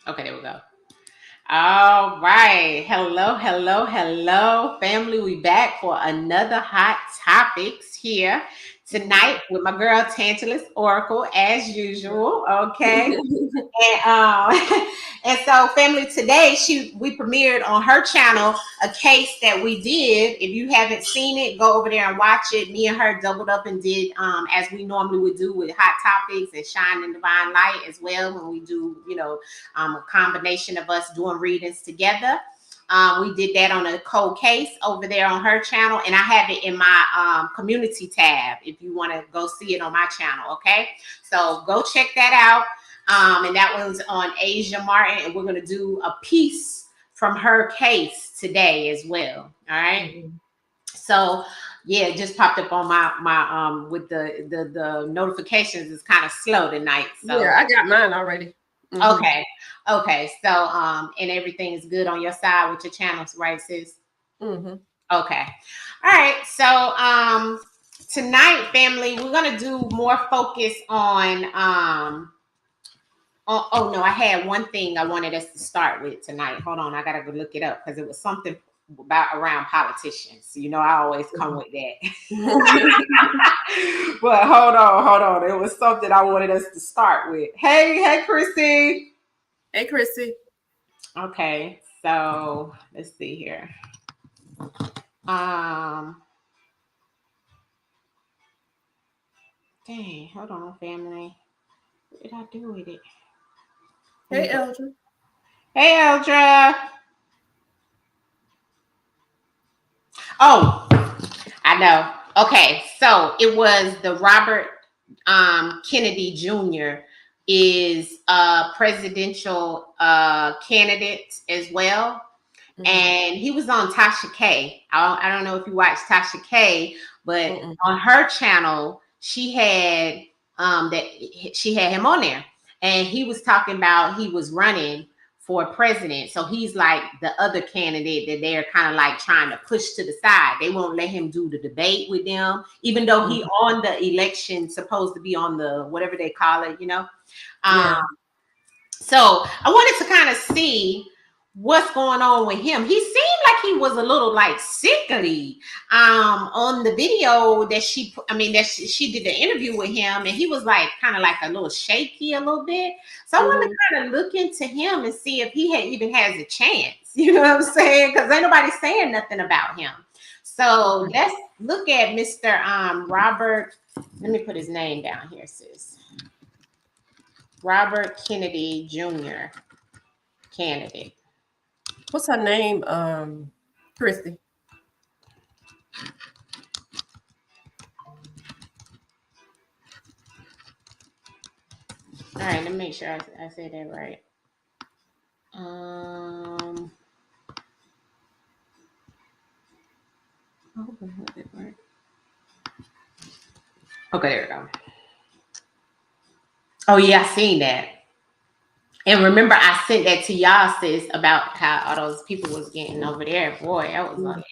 Okay, there we go. All right. Hello, family. We back for another hot topics here tonight with my girl Tantalus Oracle as usual. Okay. And and so family today we premiered on her channel a case that we did. If you haven't seen it, go over there and watch it. Me and her doubled up and did as we normally would do with hot topics and shine and divine light as well when we do, a combination of us doing readings together. We did that on a cold case over there on her channel, and I have it in my community tab if you want to go see it on my channel. Okay, so go check that out. And that one's on Asia Martin, and we're going to do a piece from her case today as well. All right. Mm-hmm. So yeah, it just popped up on my with the notifications is kind of slow tonight. So yeah, I got mine already. Mm-hmm. Okay. So and everything is good on your side with your channels, right, sis? Mm-hmm. Okay. All right. So tonight, family, we're gonna do more focus on oh no, I had one thing I wanted us to start with tonight. Hold on, I gotta go look it up because it was something about around politicians. You know, I always come with that. But hold on. It was something I wanted us to start with. Hey, Chrissy. Hey, Chrissy. Okay, so let's see here. Dang, hold on, family. What did I do with it? Hey, Eldra. Hey, Eldra. Oh, I know. Okay, so it was the Robert Kennedy Jr. is a presidential candidate as well. Mm-hmm. And he was on Tasha K. I don't know if you watched Tasha K, but on her channel, she had him on there, and he was talking about he was running for president. So he's like the other candidate that they're kind of like trying to push to the side. They won't let him do the debate with them, even though he on the election, supposed to be on the whatever they call it, Yeah. So I wanted to kind of see what's going on with him. He seemed like he was a little like sickly on the video that she did the interview with him, and he was like kind of like a little shaky a little bit. So I want to kind of look into him and see if he even has a chance. You know what I'm saying? Because ain't nobody saying nothing about him. So let's look at Mr. Robert. Let me put his name down here, sis. Robert Kennedy Jr. candidate. What's her name? Christy. All right, let me make sure I say that right. Okay, there we go. Oh yeah, I seen that. And remember, I sent that to y'all, sis, about how all those people was getting over there. Boy, that was a lot.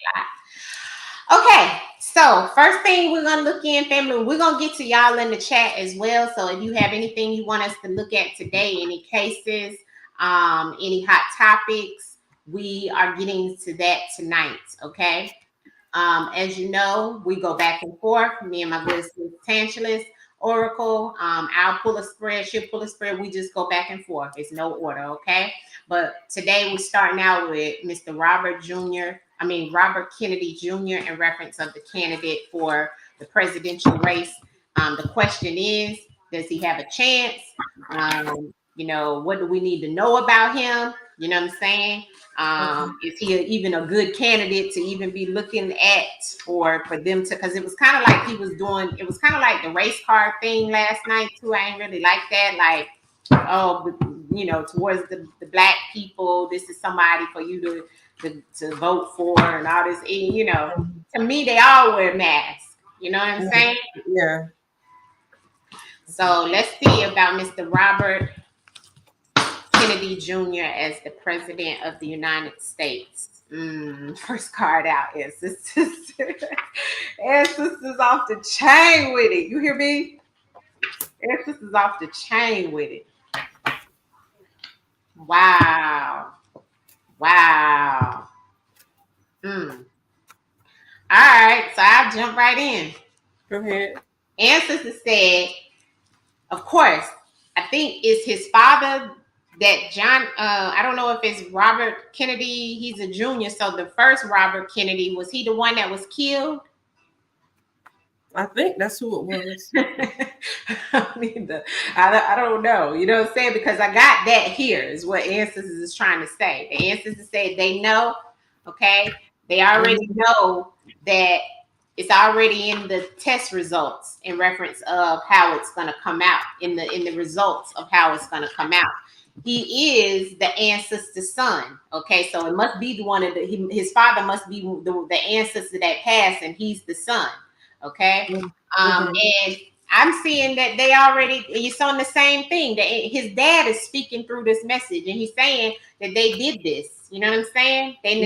Okay, so first thing we're gonna look in, family. We're gonna get to y'all in the chat as well. So if you have anything you want us to look at today, any cases, any hot topics, we are getting to that tonight. Okay. As you know, we go back and forth. Me and my good sis Tantalus Oracle. I'll pull a spread, she'll pull a spread. We just go back and forth. It's no order, okay? But today we're starting out with Mr. Robert Kennedy Jr. in reference of the candidate for the presidential race. The question is, does he have a chance? What do we need to know about him? You know what I'm saying? Is he even a good candidate to even be looking at, or for them to, because it was kind of like it was kind of like the race card thing last night too. I ain't really like that. Like, towards the black people, this is somebody for you to vote for and all this. To me, they all wear masks. You know what I'm saying? Yeah. So let's see about Mr. Robert Kennedy Jr. as the president of the United States. First card out is this is off the chain with it. You hear me? This is off the chain with it. Wow. Wow. Hmm. All right, so I'll jump right in. Go ahead. Ancestor said, of course, I think it's his father that John, I don't know if it's Robert Kennedy, he's a junior. So the first Robert Kennedy, was he the one that was killed? I think that's who it was. I don't know. You know what I'm saying? Because I got that here is what Ancestors is trying to say. The Ancestors say they know, okay? They already know that it's already in the test results in reference of how it's going to come out, in the results of how it's going to come out. He is the ancestor's son. Okay, so it must be the one of his father must be the ancestor that passed, and he's the son. Okay. And I'm seeing that they already, you're saying the same thing. That his dad is speaking through this message, and he's saying that they did this. You know what I'm saying? They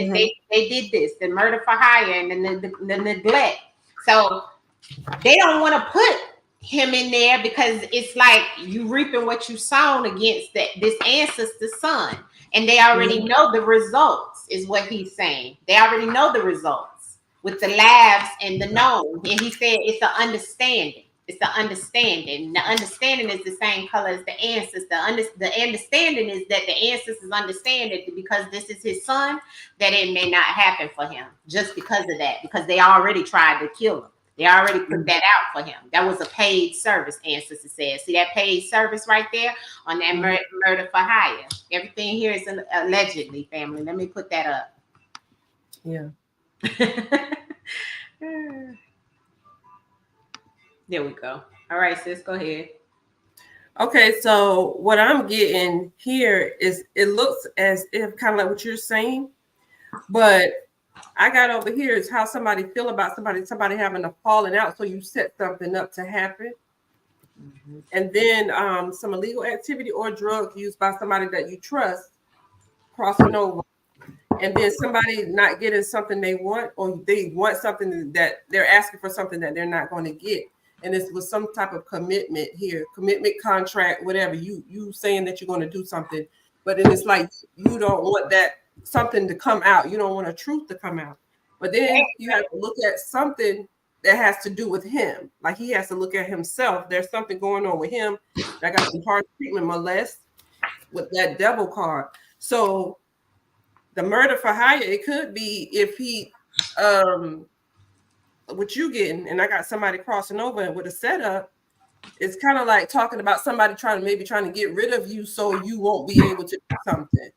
did this, the murder for hire and the neglect. So they don't want to put him in there because it's like you reaping what you sown against this ancestor's son, and they already know the results. Is what he's saying. They already know the results with the labs and the known. And he said it's an understanding. It's the understanding. The understanding is the same color as the ancestor. The understanding is that the ancestors understand it because this is his son, that it may not happen for him just because of that, because they already tried to kill him. They already put that out for him. That was a paid service, Ancestor said. See that paid service right there on that murder for hire. Everything here is allegedly, family. Let me put that up. Yeah. There we go. All right, sis, go ahead. Okay, so what I'm getting here is it looks as if kind of like what you're saying, but I got over here is how somebody feel about somebody having a falling out. So you set something up to happen. And then some illegal activity or drug used by somebody that you trust crossing over. And then somebody not getting something they want, or they want something that they're asking for something that they're not going to get. And this was some type of commitment here, commitment contract, whatever. You saying that you're going to do something, but then it's like you don't want that something to come out. You don't want a truth to come out. But then you have to look at something that has to do with him. Like he has to look at himself. There's something going on with him that got some hard treatment, molest with that devil card. So the murder for hire, it could be if he what you getting, and I got somebody crossing over with a setup. It's kind of like talking about somebody trying to get rid of you so you won't be able to do something.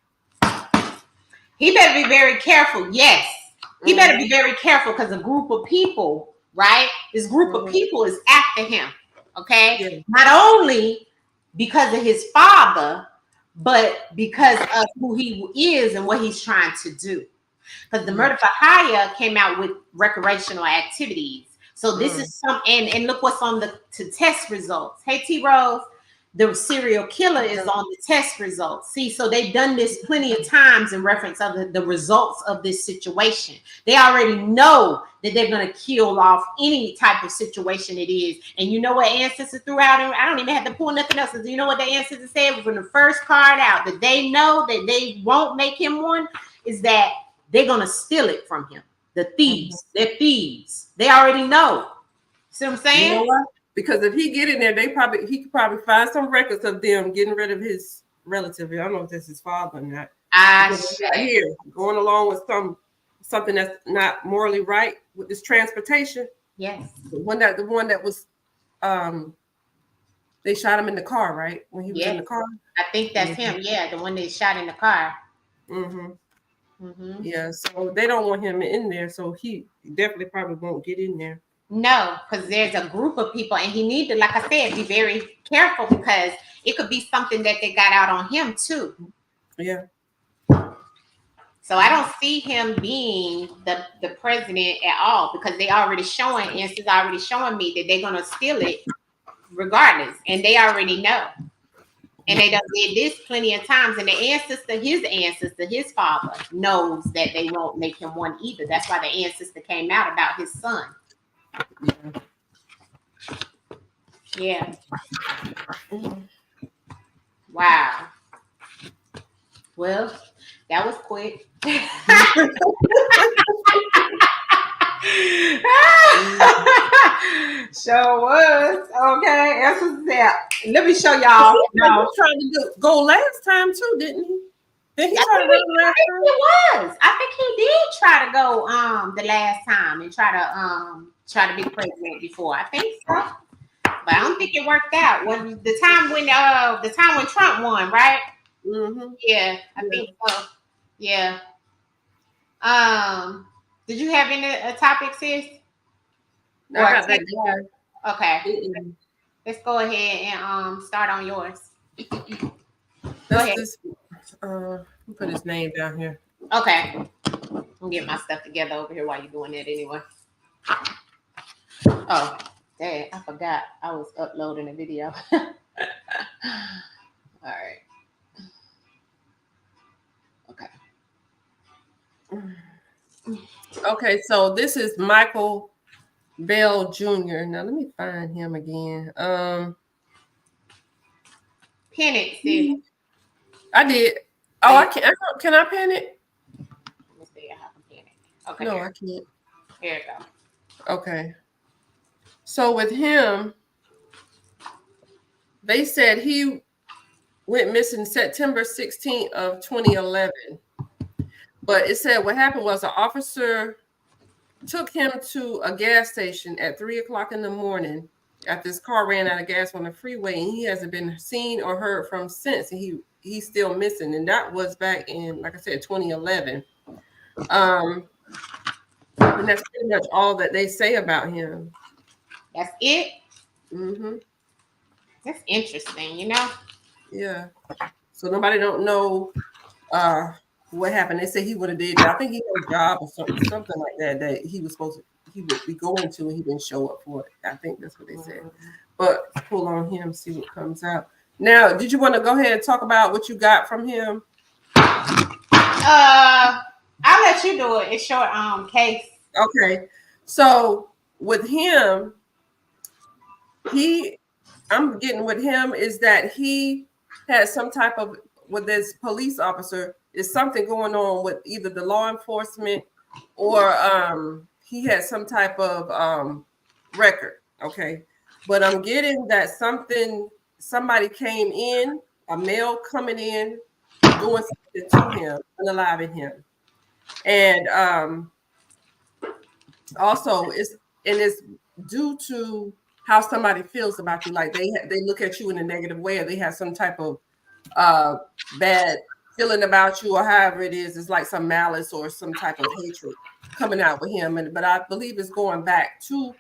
He better be very careful. Yes. He better be very careful because a group of people, right? This group of people is after him. Okay. Yeah. Not only because of his father, but because of who he is and what he's trying to do. Because the murder for hire came out with recreational activities. So this is and look what's on the test results. Hey, T Rose, the serial killer is on the test results. See, so they've done this plenty of times in reference of the results of this situation. They already know that they're going to kill off any type of situation it is. And you know what Ancestor threw out? And I don't even have to pull nothing else. You know what the Ancestor said from the first card out, that they know that they won't make him one, is that they're going to steal it from him. The thieves, they're thieves. They already know. See what I'm saying? You know what? Because if he get in there, he could probably find some records of them getting rid of his relative. I don't know if that's his father or not. Here, going along with something that's not morally right with this transportation. Yes. The one that was they shot him in the car, right? When he was in the car. I think that's him. Yeah, the one they shot in the car. Yeah, so they don't want him in there, so he definitely probably won't get in there. No, because there's a group of people, and he need to, like I said, be very careful because it could be something that they got out on him too. Yeah. So I don't see him being the president at all because they already showing, Instance already showing me that they're gonna steal it regardless, and they already know. And they done did this plenty of times. And his ancestor, his father knows that they won't make him one either. That's why the ancestor came out about his son. Yeah. Wow. Well, that was quick. Sure was. Okay, that's what's that. Let me show y'all. He tried to go last time too, didn't he? Did he try to run last time? It was. I think he did try to go the last time and try to be president before. I think so. But I don't think it worked out. When the time when Trump won, right? Mm-hmm. Yeah, I think so. Yeah. Did you have any topics, sis? I got that guy. Okay. Let's go ahead and start on yours. Go ahead. Put his name down here. Okay. I'll get my stuff together over here while you're doing that anyway. Oh, dang, I forgot I was uploading a video. All right. Okay, so this is Michael Bell Jr. Now let me find him again. Pin it, sis. I did. Oh, I can't. Can I pin it? Let me see how I can pin it. Okay. No, I can't. Here it go. Okay. So with him, they said he went missing September 16th of 2011. But it said what happened was an officer took him to a gas station at 3:00 in the morning after his car ran out of gas on the freeway, and he hasn't been seen or heard from since. And he's still missing, and that was back in, like I said, 2011. And that's pretty much all that they say about him. That's it. Mm-hmm. That's interesting, you know. Yeah. So nobody don't know what happened. They say he would have did that. I think he had a job or something like that he was supposed to, he would be going to, and he didn't show up for it. I think that's what they said. But pull on him, see what comes out. Now, did you want to go ahead and talk about what you got from him? I'll let you do it. It's short case. Okay. So with him, I'm getting with him is that he has some type of, with this police officer, is something going on with either the law enforcement or he had some type of record. Okay. But I'm getting that somebody came in, a male coming in, doing something to him, unaliving him. And also it's due to how somebody feels about you. Like they look at you in a negative way, or they have some type of bad feeling about you, or however it is. It's like some malice or some type of hatred coming out with him. But I believe it's going back to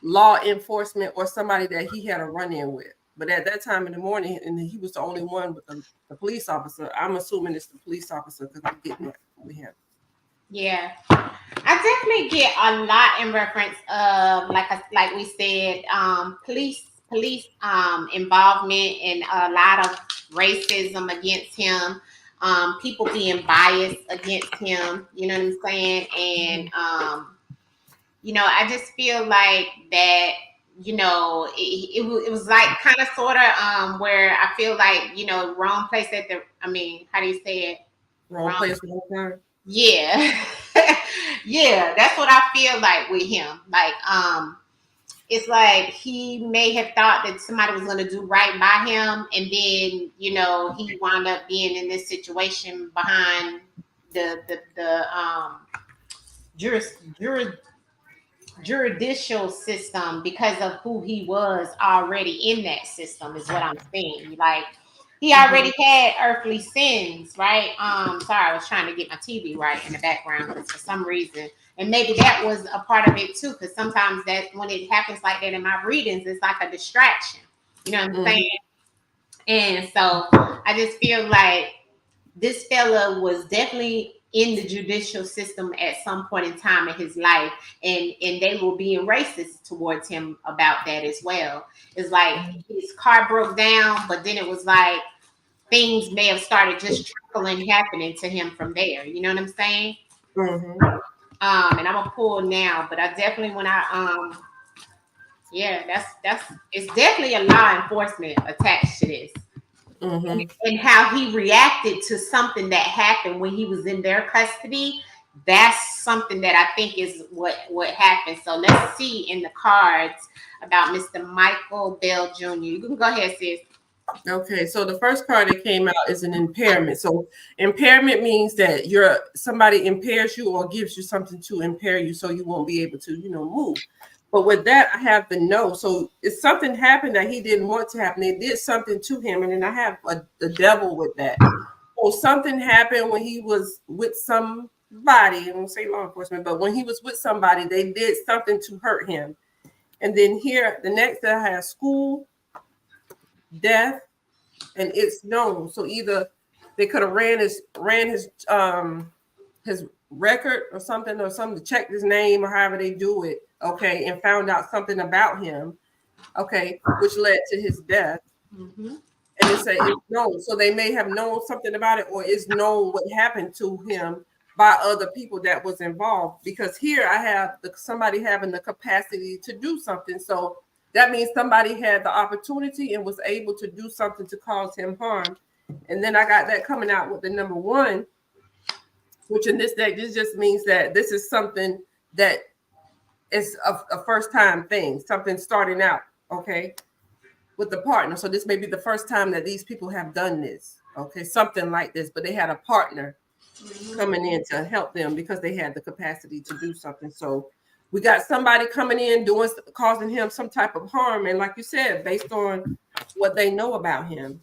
law enforcement or somebody that he had a run-in with. But at that time in the morning, and he was the only one with the police officer. I'm assuming it's the police officer because I'm getting it with him. Yeah, I definitely get a lot in reference of like we said, police involvement and a lot of racism against him, people being biased against him. You know what I'm saying? And you know, I just feel like that. You know, it was like kind of sort of where I feel like, you know, wrong place at the. I mean, how do you say it? Wrong place, wrong time. Yeah. Yeah, that's what I feel like with him. Like, it's like he may have thought that somebody was going to do right by him, and then, you know, he wound up being in this situation behind the judicial system because of who he was already in that system, is what I'm saying. Like, he already had earthly sins, right? Sorry, I was trying to get my TV right in the background because for some reason, and maybe that was a part of it too, because sometimes that when it happens like that in my readings, it's like a distraction. You know what I'm saying? And so I just feel like this fella was definitely in the judicial system at some point in time in his life, and they were being racist towards him about that as well. It's like his car broke down, but then it was like things may have started just trickling happening to him from there. You know what I'm saying? Mm-hmm. And I'm gonna pull now, but I definitely when I yeah, that's it's definitely a law enforcement attached to this. and how he reacted to something that happened when he was in their custody. That's something that I think is what happened. So let's see in the cards about Mr. Michael Bell Jr. You can go ahead, sis. Okay, so the first card that came out is an impairment. So impairment means that somebody impairs you or gives you something to impair you, so you won't be able to, move. But with that, I have the no. So if something happened that he didn't want to happen, they did something to him, and then I have the devil with that. Or something happened when he was with somebody. I won't say law enforcement, but when he was with somebody, they did something to hurt him. And then here, the next that I have school, death, and it's known. So either they could have ran his record or something to check his name or however they do it, okay, and found out something about him, okay, which led to his death. And they say it's known. So they may have known something about it, or it's known what happened to him by other people that was involved. Because here I have somebody having the capacity to do something. So that means somebody had the opportunity and was able to do something to cause him harm. And then I got that coming out with the number 1, which in this deck, this just means that this is something that is a first time thing, something starting out, okay, with the partner. So this may be the first time that these people have done this, okay, something like this, but they had a partner coming in to help them because they had the capacity to do something. So we got somebody coming in causing him some type of harm, and like you said, based on what they know about him.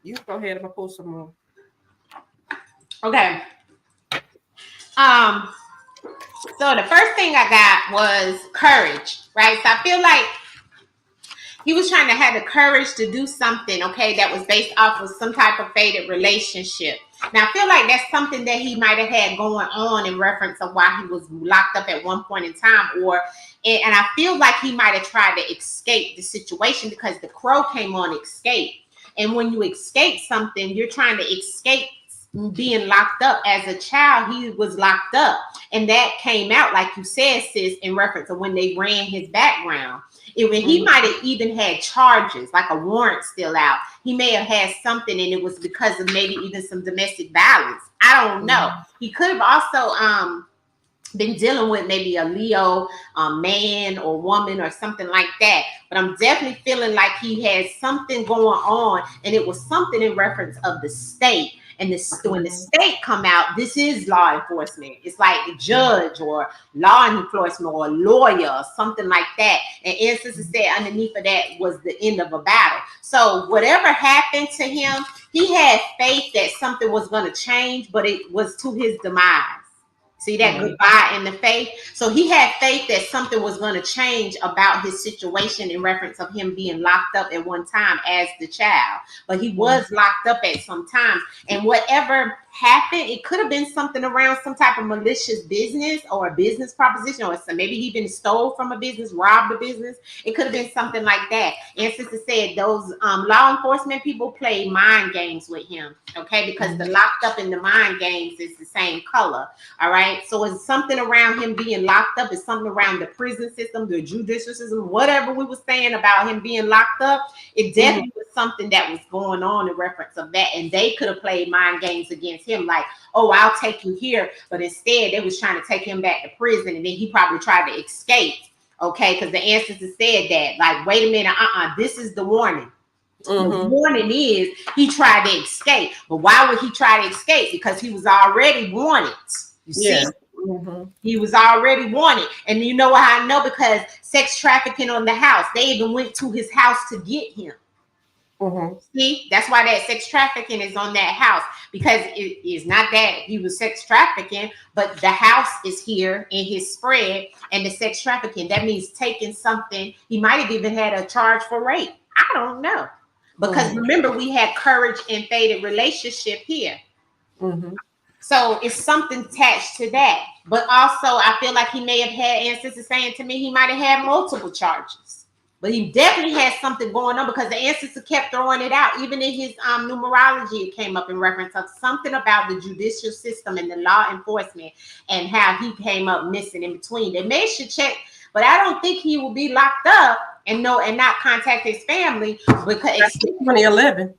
You go ahead and pull some more. Okay. So the first thing I got was courage, right? So I feel like he was trying to have the courage to do something, okay, that was based off of some type of fated relationship. Now, I feel like that's something that he might have had going on in reference of why he was locked up at one point in time, and I feel like he might have tried to escape the situation because the crow came on escape. And when you escape something, you're trying to escape being locked up. As a child, he was locked up, and that came out, like you said, sis, in reference to when they ran his background. He might have even had charges, like a warrant still out. He may have had something, and it was because of maybe even some domestic violence. I don't know. He could have also been dealing with maybe a Leo man or woman or something like that. But I'm definitely feeling like he had something going on, and it was something in reference of the state. And when the state come out, this is law enforcement. It's like a judge or law enforcement or a lawyer or something like that. And Ancestor said underneath of that was the end of a battle. So whatever happened to him, he had faith that something was going to change, but it was to his demise. See that goodbye in the faith? So he had faith that something was going to change about his situation in reference of him being locked up at one time as the child. But he was locked up at some time. And whatever happened, it could have been something around some type of malicious business or a business proposition, or maybe he been stole from a business, robbed a business. It could have been something like that. And Sister said those law enforcement people play mind games with him, okay? Because the locked up in the mind games is the same color, all right? So it's something around him being locked up. It's something around the prison system, the judicial system, whatever we were saying about him being locked up. It definitely was something that was going on in reference of that. And they could have played mind games against him, like, oh, I'll take you here. But instead, they was trying to take him back to prison. And then he probably tried to escape, okay? Because the ancestors said that, like, wait a minute, this is the warning. The warning is he tried to escape. But why would he try to escape? Because he was already wanted. You see, he was already wanted. And you know how I know? Because sex trafficking on the house. They even went to his house to get him. See, that's why that sex trafficking is on that house, because it is not that he was sex trafficking, but the house is here in his spread, and the sex trafficking, that means taking something. He might have even had a charge for rape. I don't know, because remember, we had courage and fated relationship here. So it's something attached to that. But also, I feel like he may have had, ancestors saying to me, he might have had multiple charges. But he definitely had something going on, because the ancestor kept throwing it out. Even in his numerology, it came up in reference of something about the judicial system and the law enforcement and how he came up missing in between. They may should check, but I don't think he will be locked up and not contact his family because That's 2011.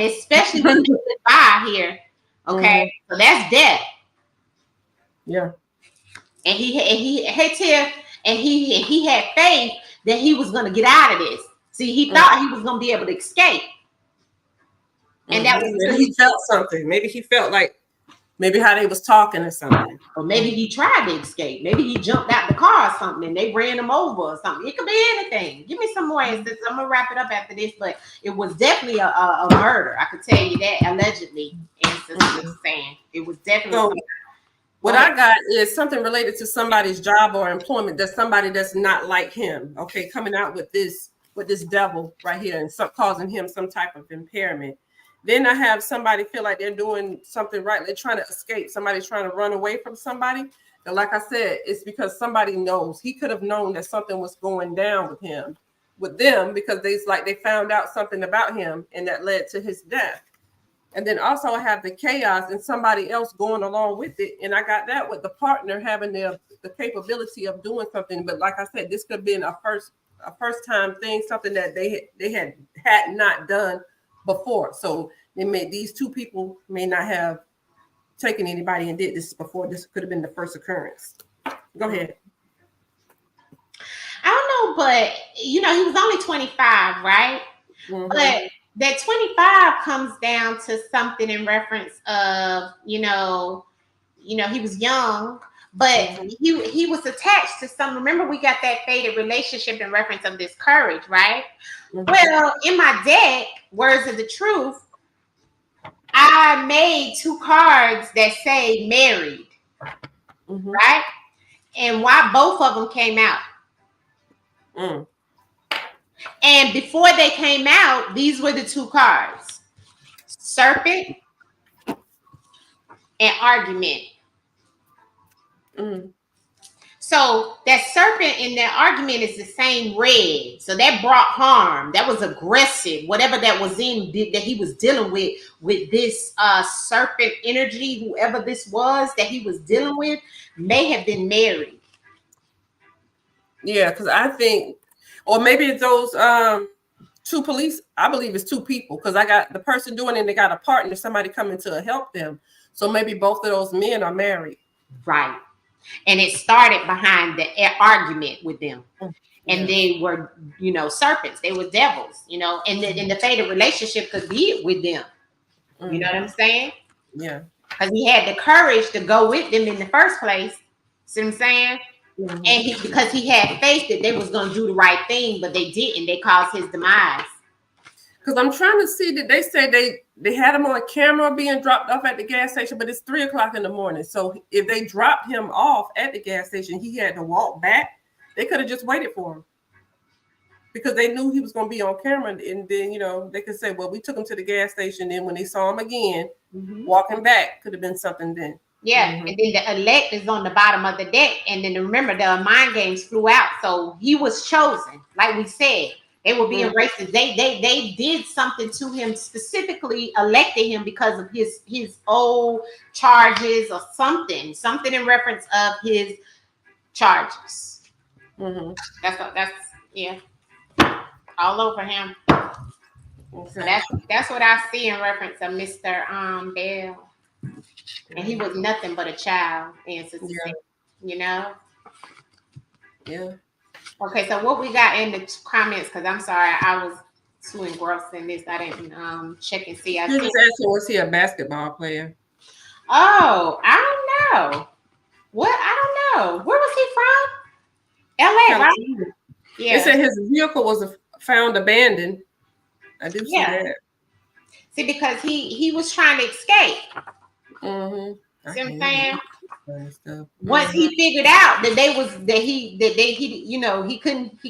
especially when he was by here. Okay, so that's death. Yeah. And he had faith that he was going to get out of this. See, he thought he was going to be able to escape. And that was maybe he felt something. Maybe he felt like maybe how they was talking or something. Or maybe he tried to escape. Maybe he jumped out the car or something and they ran him over or something. It could be anything. Give me some more instances. I'm gonna wrap it up after this, but it was definitely a murder. I could tell you that allegedly. Saying it was definitely. So, what I got is something related to somebody's job or employment. That's somebody that's not like him. Okay, coming out with this devil right here and causing him some type of impairment. Then I have somebody feel like they're doing something right. They're trying to escape. Somebody's trying to run away from somebody. And like I said, it's because somebody knows. He could have known that something was going down with them, because they found out something about him and that led to his death. And then also I have the chaos and somebody else going along with it. And I got that with the partner having the capability of doing something. But like I said, this could have been a first time thing, something that they had not done before. So these two people may not have taken anybody and did this before. This could have been the first occurrence. Go ahead. I don't know, but he was only 25, right? Mm-hmm. But that 25 comes down to something in reference of, he was young, but he was attached to some. Remember, we got that faded relationship in reference of this courage, right? Mm-hmm. Well, in my deck, Words of the Truth, I made 2 cards that say married, right? And why both of them came out. And before they came out, these were the 2 cards: Serpent and Argument. So that serpent in that argument is the same red. So that brought harm. That was aggressive. Whatever that was that he was dealing with this serpent energy, whoever this was that he was dealing with, may have been married. Yeah, because I think, or maybe it's those 2 police. I believe it's 2 people, because I got the person doing it and they got a partner, somebody coming to help them. So maybe both of those men are married. Right. And it started behind the argument with them. And they were, serpents. They were devils, and the faded relationship could be with them. You know what I'm saying? Yeah. Because he had the courage to go with them in the first place. See what I'm saying? And because he had faith that they was going to do the right thing, but they didn't. They caused his demise. Because I'm trying to see that they say they had him on camera being dropped off at the gas station, but it's 3:00 in the morning. So if they dropped him off at the gas station, he had to walk back. They could have just waited for him, because they knew he was going to be on camera. And then, they could say, well, we took him to the gas station. Then when they saw him again, walking back, could have been something then. Yeah. And then the elect is on the bottom of the deck. And then remember, the mind games flew out. So he was chosen, like we said. They were being racist. They did something to him, specifically elected him because of his old charges or something in reference of his charges. That's all over him. Okay. So that's what I see in reference of Mr. Bell. And he was nothing but a child, Yeah. Okay, so what we got in the comments, because I'm sorry, I was too engrossed in this. I didn't check and see. You're just asking, was he a basketball player? Oh, I don't know. What? I don't know. Where was he from? LA, right? Yeah. They said his vehicle was found abandoned. I did see that. See, because he was trying to escape. See what I'm saying? Once he figured out that he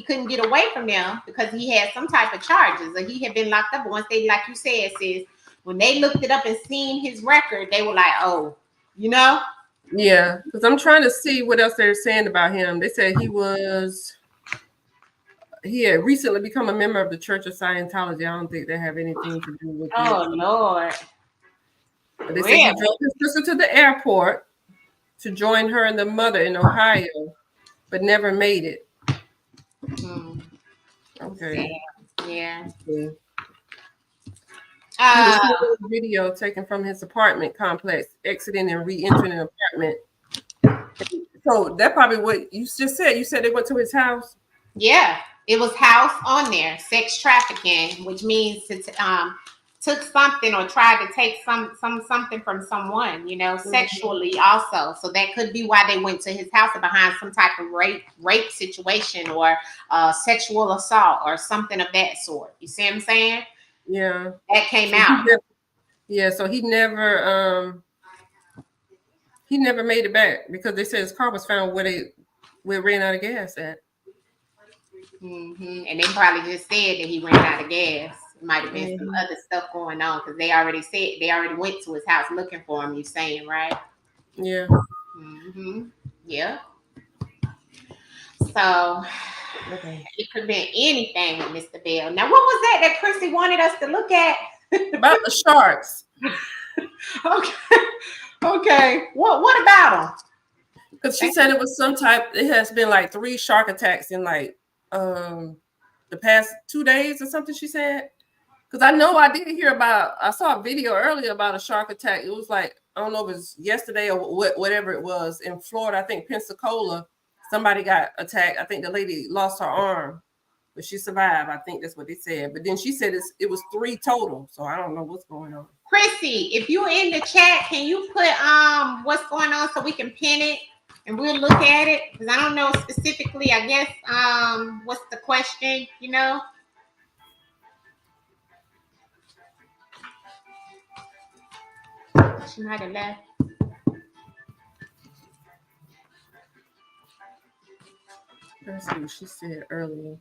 couldn't get away from them because he had some type of charges, or he had been locked up. But once they, like you said, sis, when they looked it up and seen his record, they were like, oh, Yeah, because I'm trying to see what else they're saying about him. They said he had recently become a member of the Church of Scientology. I don't think they have anything to do with it. Oh, Lord. But they said he drove his sister to the airport to join her and the mother in Ohio, but never made it. Okay. Yeah. He Uh, was seen in a video taken from his apartment complex, exiting and re-entering an apartment. So that probably what you just said. You said they went to his house. yeah. It was house on there, sex trafficking, which means took something or tried to take something from someone, sexually also. So that could be why they went to his house behind some type of rape situation or sexual assault or something of that sort. You see what I'm saying? Yeah. That came So out. so he never made it back because they said his car was found where it ran out of gas at. And they probably just said that he ran out of gas. It might have been some other stuff going on because they already went to his house looking for him. You saying, right? Yeah. Yeah. So Okay. it could have been anything with Mr. Bell. Now, what was that Chrissy wanted us to look at? About the sharks. Okay. What about them? Because she said it was some type. It has been like 3 shark attacks in like the past 2 days or something. She said. Because I know I did hear about. I saw a video earlier about a shark attack. It was like I don't know if it was yesterday or whatever it was in Florida. I think Pensacola. Somebody got attacked. I think the lady lost her arm, but she survived. I think that's what they said. But then she said it was 3 total. So I don't know what's going on. Chrissy, if you're in the chat, can you put what's going on so we can pin it and we'll look at it? Because I don't know specifically, I guess what's the question, She might have left. Let's see what she said earlier.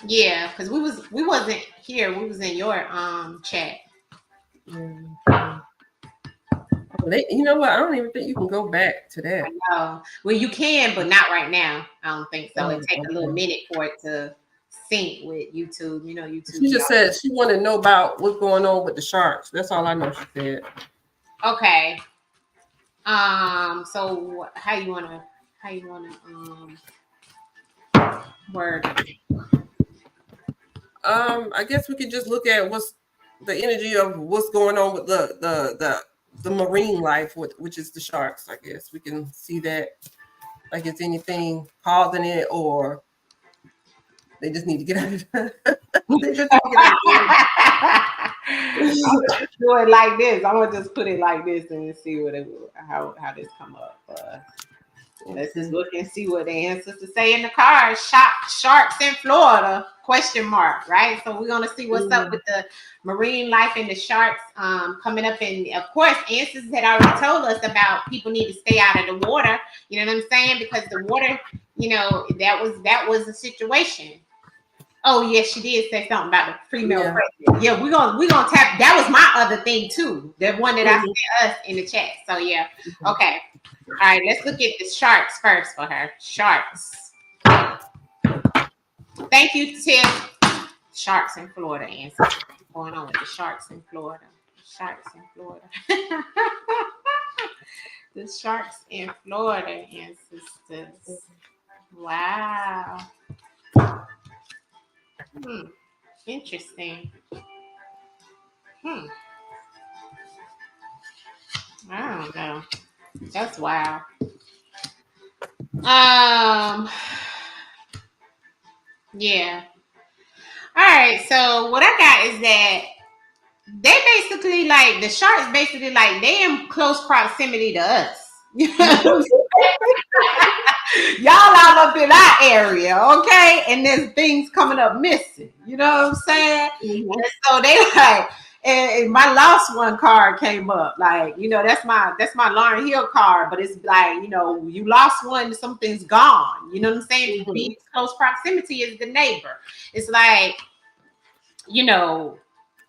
Yeah, because we wasn't here. We was in your chat. Yeah. You know what? I don't even think you can go back to that. I know. Well, you can, but not right now. I don't think so. It takes a little minute for it to sync with YouTube. YouTube. She just said she wanted to know about what's going on with the sharks. That's all I know. She said. Okay. So how you wanna word? I guess we could just look at what's the energy of what's going on with the marine life, which is the sharks. I guess we can see that, like it's anything causing it, or they just need to get out of it. They just need to get out of it. Do it like this. I'm gonna just put it like this and see how this come up. Let's just look and see what the answers to say in the cards. Sharks in Florida? ? Right. So we're gonna see what's up with the marine life and the sharks coming up. And of course, answers had already told us about people need to stay out of the water. You know what I'm saying? Because the water, that was a situation. Oh yes, she did say something about the female president. Yeah, we're gonna tap. That was my other thing too. The one that I sent us in the chat. So yeah, okay. All right, let's look at the sharks first for her. Sharks. Thank you, Tiff. Sharks in Florida answer. What's going on with the sharks in Florida? Sharks in Florida. The sharks in Florida ancestors. Wow. Interesting. I don't know. That's wild. Yeah. All right. So what I got is that they basically like the sharks basically like they in close proximity to us. Y'all all up in our area, okay? And there's things coming up missing. You know what I'm saying? And so they like, and my lost one card came up. Like, that's my Lauryn Hill card, but it's like, you lost one, something's gone. You know what I'm saying? Being close proximity is the neighbor. It's like,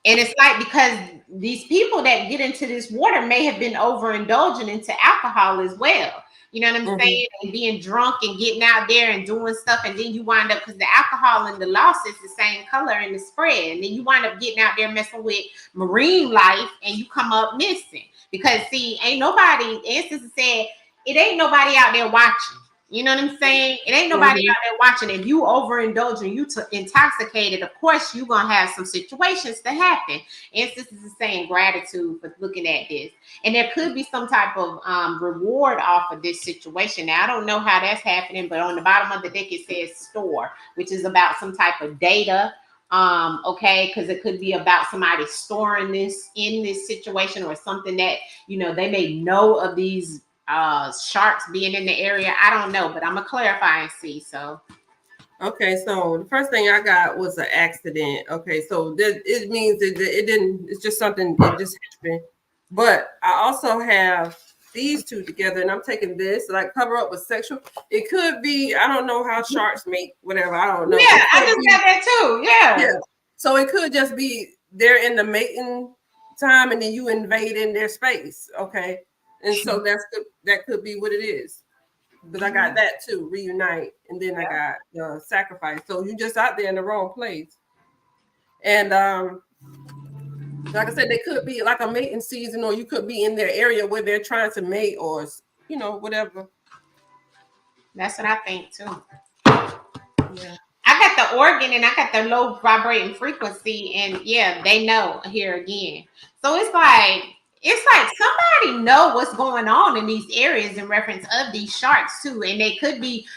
and it's like because these people that get into this water may have been overindulging into alcohol as well. You know what I'm saying? And being drunk and getting out there and doing stuff. And then you wind up, because the alcohol and the loss is the same color in the spread. And then you wind up getting out there messing with marine life and you come up missing. Because see, ain't nobody, Ancestors said, it ain't nobody out there watching. You know what I'm saying? It ain't nobody out there watching. If you overindulging, you intoxicated, of course you're gonna have some situations to happen. Instances is saying gratitude for looking at this, and there could be some type of reward off of this situation. Now I don't know how that's happening, but on the bottom of the deck it says store, which is about some type of data. Okay, because it could be about somebody storing this in this situation or something that they may know of these sharks being in the area. I don't know, but I'm gonna clarify and see. So okay, so the first thing I got was an accident. Okay, so it means that it didn't, it's just something, it just happened. But I also have these two together, and I'm taking this, like cover up with sexual. It could be, I don't know how sharks mate, whatever, I don't know. Yeah, I just got that too. Yeah. So it could just be they're in the mating time and then you invade in their space. Okay. And so that could be what it is. But I got that too, reunite, and then I got the sacrifice. So you just out there in the wrong place. And like I said, they could be like a mating season, or you could be in their area where they're trying to mate, or whatever. That's what I think too. Yeah. I got the organ and I got the low vibrating frequency, and yeah, they know here again. So it's like somebody know what's going on in these areas in reference of these sharks too, and they could be,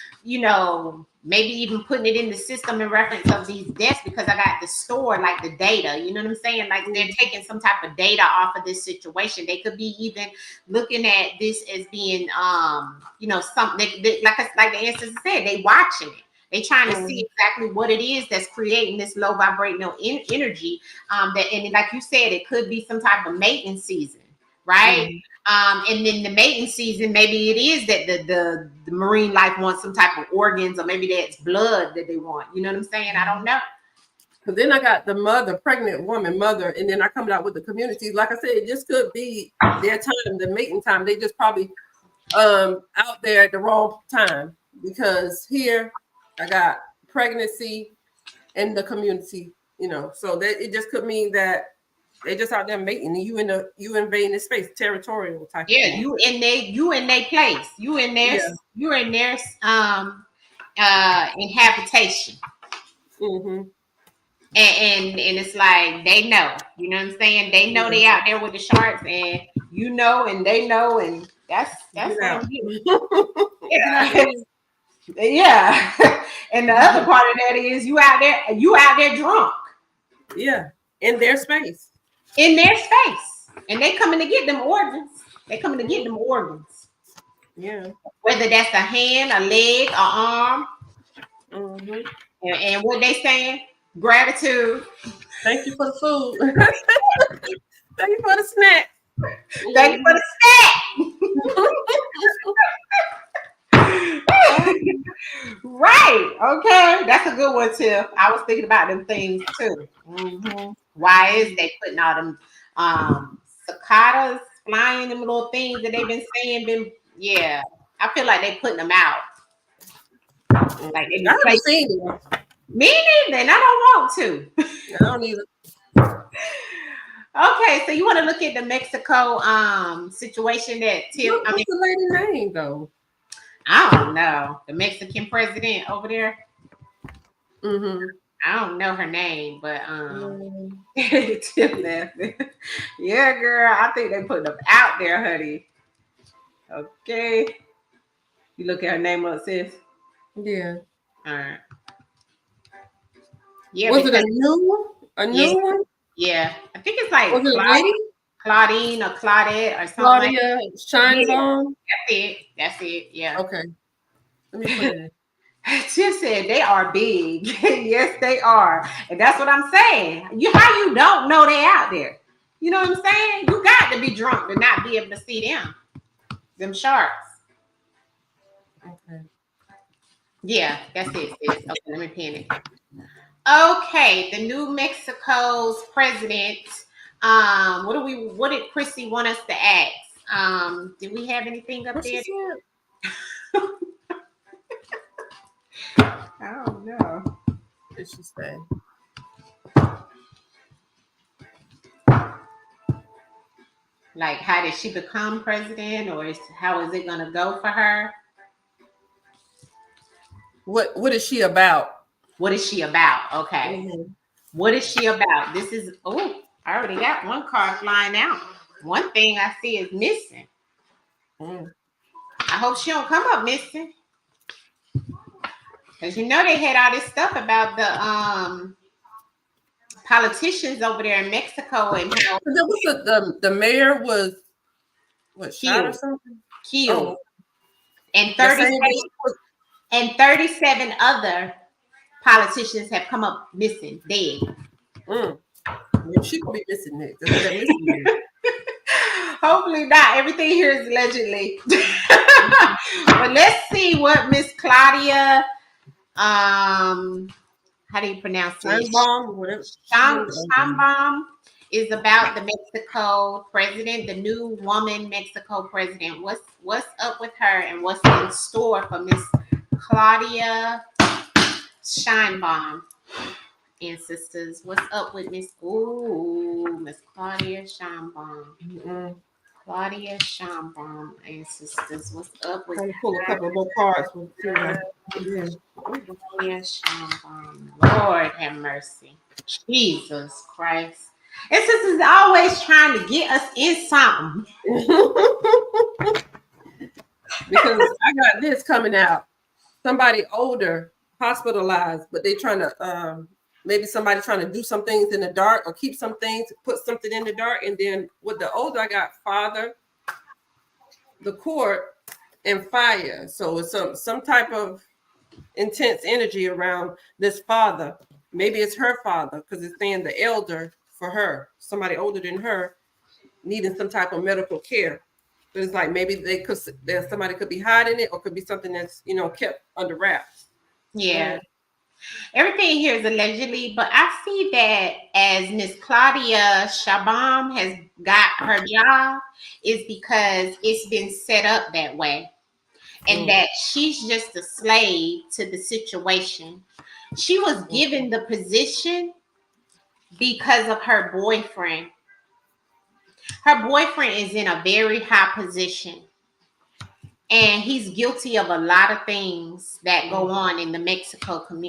maybe even putting it in the system in reference of these deaths, because I got the store, like the data. You know what I'm saying? Like they're taking some type of data off of this situation. They could be even looking at this as being, something like the ancestors said, they watching it. They trying to see exactly what it is that's creating this low vibrating energy. And like you said, it could be some type of maintenance season, right? And then the maintenance season, maybe it is that the marine life wants some type of organs, or maybe that's blood that they want. You know what I'm saying? I don't know. Because then I got the mother, pregnant woman, mother, and then I come out with the community. Like I said, it just could be their time, the mating time. They just probably out there at the wrong time, because here I got pregnancy and the community, so that it just could mean that they just out there mating, and you invading the space, territorial type. Yeah, of thing. you in their place. You in their inhabitation. And it's like they know, you know what I'm saying? They know they out there with the sharks, and and they know, and that's what I'm getting. Yeah. And the other part of that is you out there drunk. Yeah, in their space. In their space. And they coming to get them organs. They coming to get them organs. Yeah. Whether that's a hand, a leg, an arm. And what they saying? Gratitude. Thank you for the food. Thank you for the snack. Thank you for the snack. Right. Okay. That's a good one, Tiff. I was thinking about them things too. Why is they putting all them cicadas flying, them little things that they've been saying? Yeah. I feel like they putting them out. Like they haven't seen them. Me neither, and I don't want to. I don't either. Okay, so you want to look at the Mexico situation that Tiff? What's the lady name though? I don't know. The Mexican president over there. I don't know her name, but Tiff laughing. Yeah, girl. I think they put them out there, honey. Okay. You look at her name up, sis. Yeah. All right. Yeah. Was it a new one? A new one? Yeah. I think it's like was it a lady? Claudine or Claudette or something. Claudia shines on. That's it. Yeah. Okay. Let me put it in. Tiff said they are big. Yes, they are. And that's what I'm saying. How you don't know they out there? You know what I'm saying? You got to be drunk to not be able to see them. Them sharks. Okay. Yeah, that's it. Okay, let me pin it. Okay, the New Mexico's president. What did Chrissy want us to ask? Did we have anything up there? I don't know. What did she say? Like, how did she become president, or how is it going to go for her? What is she about? What is she about? Okay. Mhm. What is she about? This is, oh, I already got one card flying out. One thing I see is missing. Mm. I hope she don't come up missing. Because you know they had all this stuff about the politicians over there in Mexico and how There was the mayor was what shot or killed, something? killed. Oh, And the 37 same day she was. other politicians have come up missing, dead. Mm. Maybe she could be missing it. That's what that missing is. Hopefully not. Everything here is allegedly. But let's see what Miss Claudia, how do you pronounce it? Bomb, whatever. Sheinbaum is about the Mexico president, the new woman Mexico president. What's up with her and what's in store for Miss Claudia Sheinbaum? And sisters, what's up with Miss Claudia Sheinbaum? Mm-mm. Claudia Sheinbaum and sisters, what's up with Trying to pull a couple more cards. Yeah. Claudia Sheinbaum? Lord have mercy. Jesus Christ. And sisters always trying to get us in something. Because I got this coming out. Somebody older, hospitalized, but they trying to maybe somebody trying to do some things in the dark or keep some things, put something in the dark. And then with the older, I got father, the court, and fire. So it's some type of intense energy around this father. Maybe it's her father because it's saying the elder for her, somebody older than her, needing some type of medical care. But it's like maybe somebody could be hiding it or could be something that's kept under wraps. Yeah. Everything here is allegedly, but I see that as Miss Claudia Sheinbaum has got her job is because it's been set up that way. And that she's just a slave to the situation. She was given the position because of her boyfriend. Her boyfriend is in a very high position. And he's guilty of a lot of things that go on in the Mexico. I'm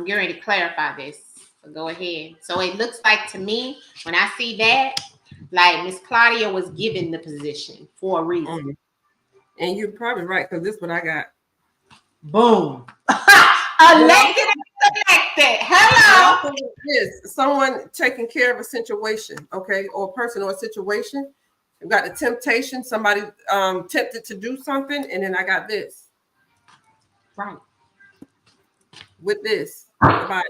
getting ready to clarify this. So go ahead. So it looks like to me, when I see that, like Miss Claudia was given the position for a reason. And you're probably right, because this is what I got. Boom. Elected. Hello. Yes, someone taking care of a situation, okay, or a person or a situation. You've got the temptation, somebody tempted to do something, and then I got this. Right. With this. And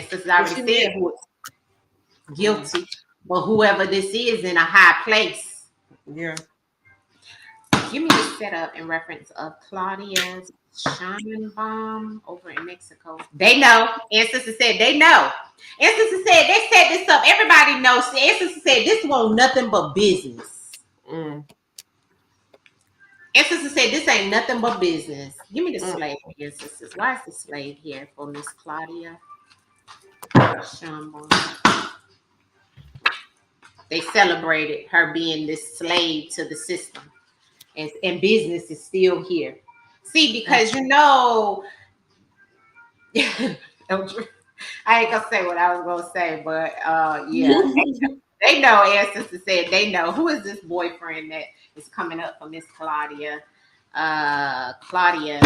since I already said who is guilty, but whoever this is in a high place. Yeah. Give me the setup in reference of Claudia Sheinbaum over in Mexico. They know. Ancestor said they know. Ancestor said they set this up. Everybody knows. Ancestor said this won't nothing but business. Ancestor said this ain't nothing but business. Give me the slave here, sisters. Why is the slave here for Miss Claudia Sheinbaum? They celebrated her being this slave to the system. And business is still here. See, because I ain't gonna say what I was gonna say, but yeah, they know. Ancestor said they know. Who is this boyfriend that is coming up for Miss Claudia? Claudia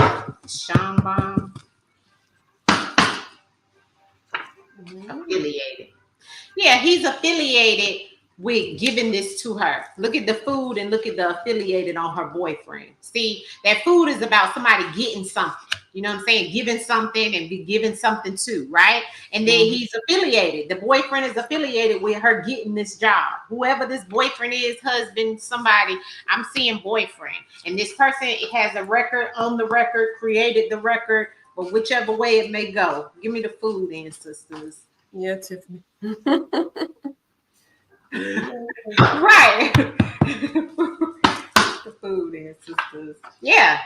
Sheinbaum, affiliated. Yeah, he's affiliated with giving this to her. Look at the food and look at the affiliated on her boyfriend. See, that food is about somebody getting something. You know what I'm saying? Giving something and be given something too, right? And then he's affiliated. The boyfriend is affiliated with her getting this job. Whoever this boyfriend is, husband, somebody, I'm seeing boyfriend. And this person has a record on the record, created the record, but whichever way it may go. Give me the food in, sisters. Yeah, Tiffany. Right. The food in, sisters. Yeah.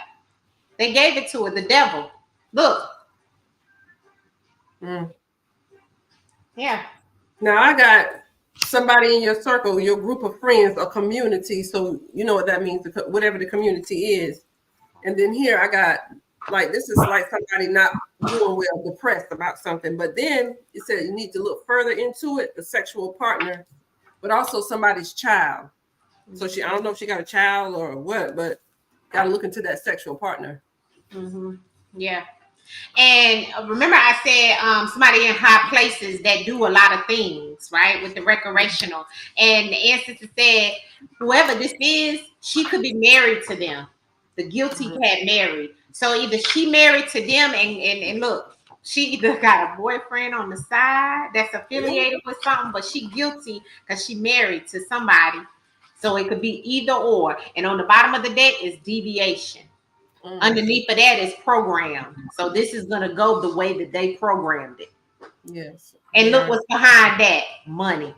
They gave it to her, the devil. Look. Yeah. Now I got somebody in your circle, your group of friends, or community. So you know what that means, whatever the community is. And then here I got like this is like somebody not doing well, depressed about something. But then it said you need to look further into it, the sexual partner, but also somebody's child. So I don't know if she got a child or what, but got to look into that sexual partner. Mm-hmm. Yeah. And remember I said somebody in high places that do a lot of things, right, with the recreational. And the ancestor said, whoever this is, she could be married to them. The guilty had married. So either she married to them and look, she either got a boyfriend on the side that's affiliated with something, but she guilty because she married to somebody. So it could be either or. And on the bottom of the deck is deviation. Underneath of that is programmed. So this is going to go the way that they programmed it. Yes. And look what's behind that. Money.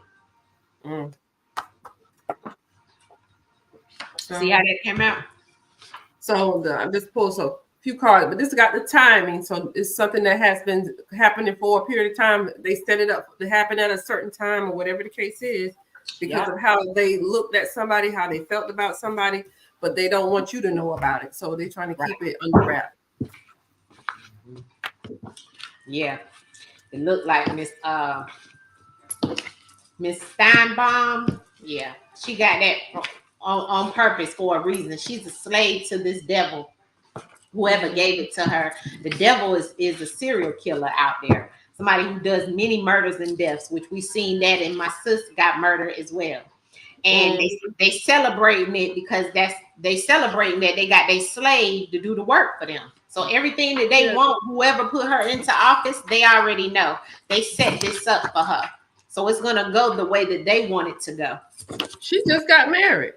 See how that came out? So I just pulled a few cards, but this got the timing. So it's something that has been happening for a period of time. They set it up to happen at a certain time or whatever the case is because of how they looked at somebody, how they felt about somebody, but they don't want you to know about it. So they're trying to keep it under wrap. Yeah. It looked like Miss Steinbaum. Yeah. She got that on purpose for a reason. She's a slave to this devil. Whoever gave it to her. The devil is a serial killer out there. Somebody who does many murders and deaths, which we've seen that, and my sister got murdered as well. And they celebrating it because they celebrating that they got their slave to do the work for them. So everything that they want, whoever put her into office, they already know. They set this up for her. So it's going to go the way that they want it to go. She just got married.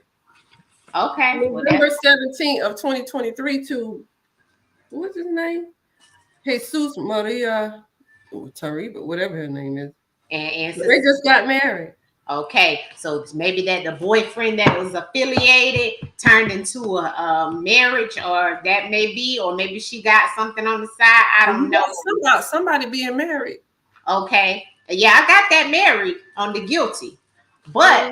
Okay. November 17th of 2023 to, what's his name? Jesus Maria Tariba, whatever her name is. And they just got married. Okay, so maybe that the boyfriend that was affiliated turned into a marriage, or that may be, or maybe she got something on the side. I don't know. About somebody being married. Okay, yeah, I got that married on the guilty, but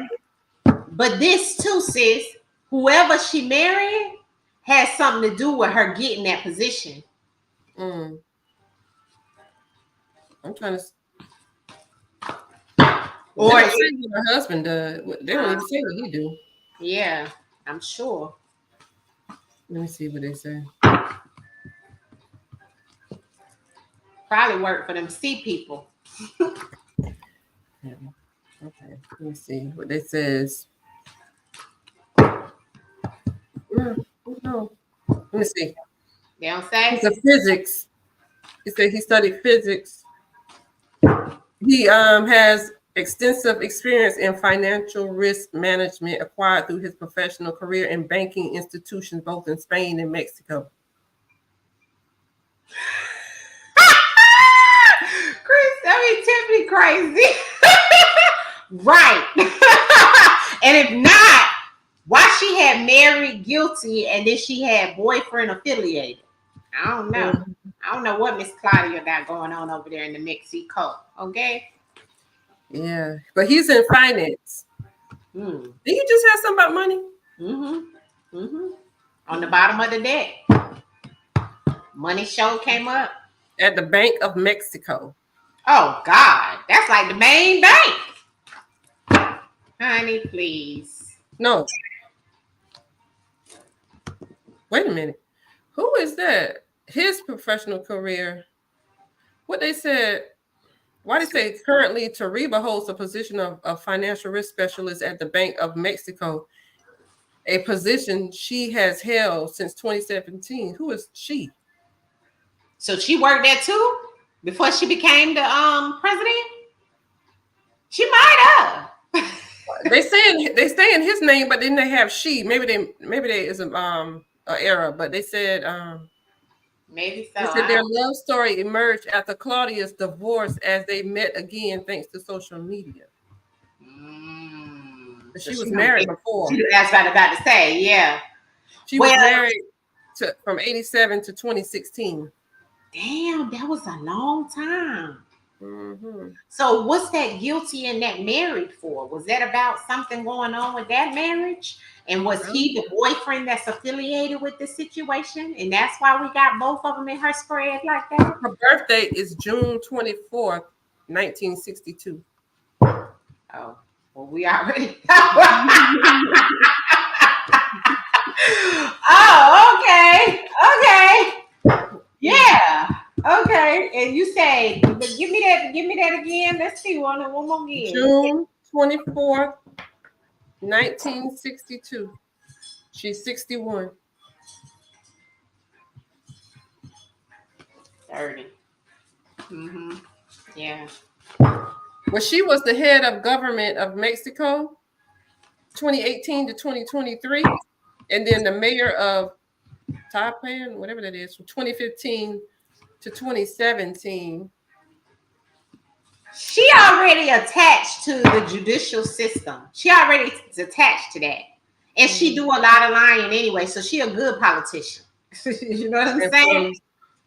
this too, sis, whoever she married has something to do with her getting that position. I'm trying to. Or they don't say what her husband does. They don't even say what he do. Yeah, I'm sure. Let me see what they say. Probably work for them C people. Yeah. Okay, let me see what they says. No. Let me see. They don't say. It's a physics. He said he studied physics. He has extensive experience in financial risk management acquired through his professional career in banking institutions both in Spain and Mexico. Chris, that mean Tiffany crazy. Right. And if not, why she had married guilty and then she had boyfriend affiliated? I don't know. I don't know what Miss Claudia got going on over there in the Mexico. Okay. Yeah, but he's in finance. Did you just have something about money? On the bottom of the deck. Money show came up. At the Bank of Mexico. Oh, God. That's like the main bank. Honey, please. No. Wait a minute. Who is that? His professional career. What they said. Why they say currently Tariba holds the position of financial risk specialist at the Bank of Mexico, a position she has held since 2017. Who is she? So she worked there too before she became the president? She might have. they say in his name, but then they have she. Maybe they is a error, but they said maybe so. They said their love story emerged after Claudia's divorce as they met again thanks to social media. So she was married before. That's what I was about to say, yeah. She was married from 87 to 2016. Damn, that was a long time. Mhm. So what's that guilty and that married for? Was that about something going on with that marriage? And was he the boyfriend that's affiliated with the situation? And that's why we got both of them in her spread like that? Her birthday is June 24th, 1962. Oh, well, we already. Oh, okay. Okay. Yeah. Okay. And you say, but give me that again. Let's see one more again. June 24th, 1962. She's 61. 30. Mm-hmm. Yeah. Well, she was the head of government of Mexico, 2018 to 2023, and then the mayor of Taipan, whatever that is, from 2015 to 2017. She already attached to the judicial system. She already is attached to that. And she do a lot of lying anyway, so she a good politician. You know what I'm saying?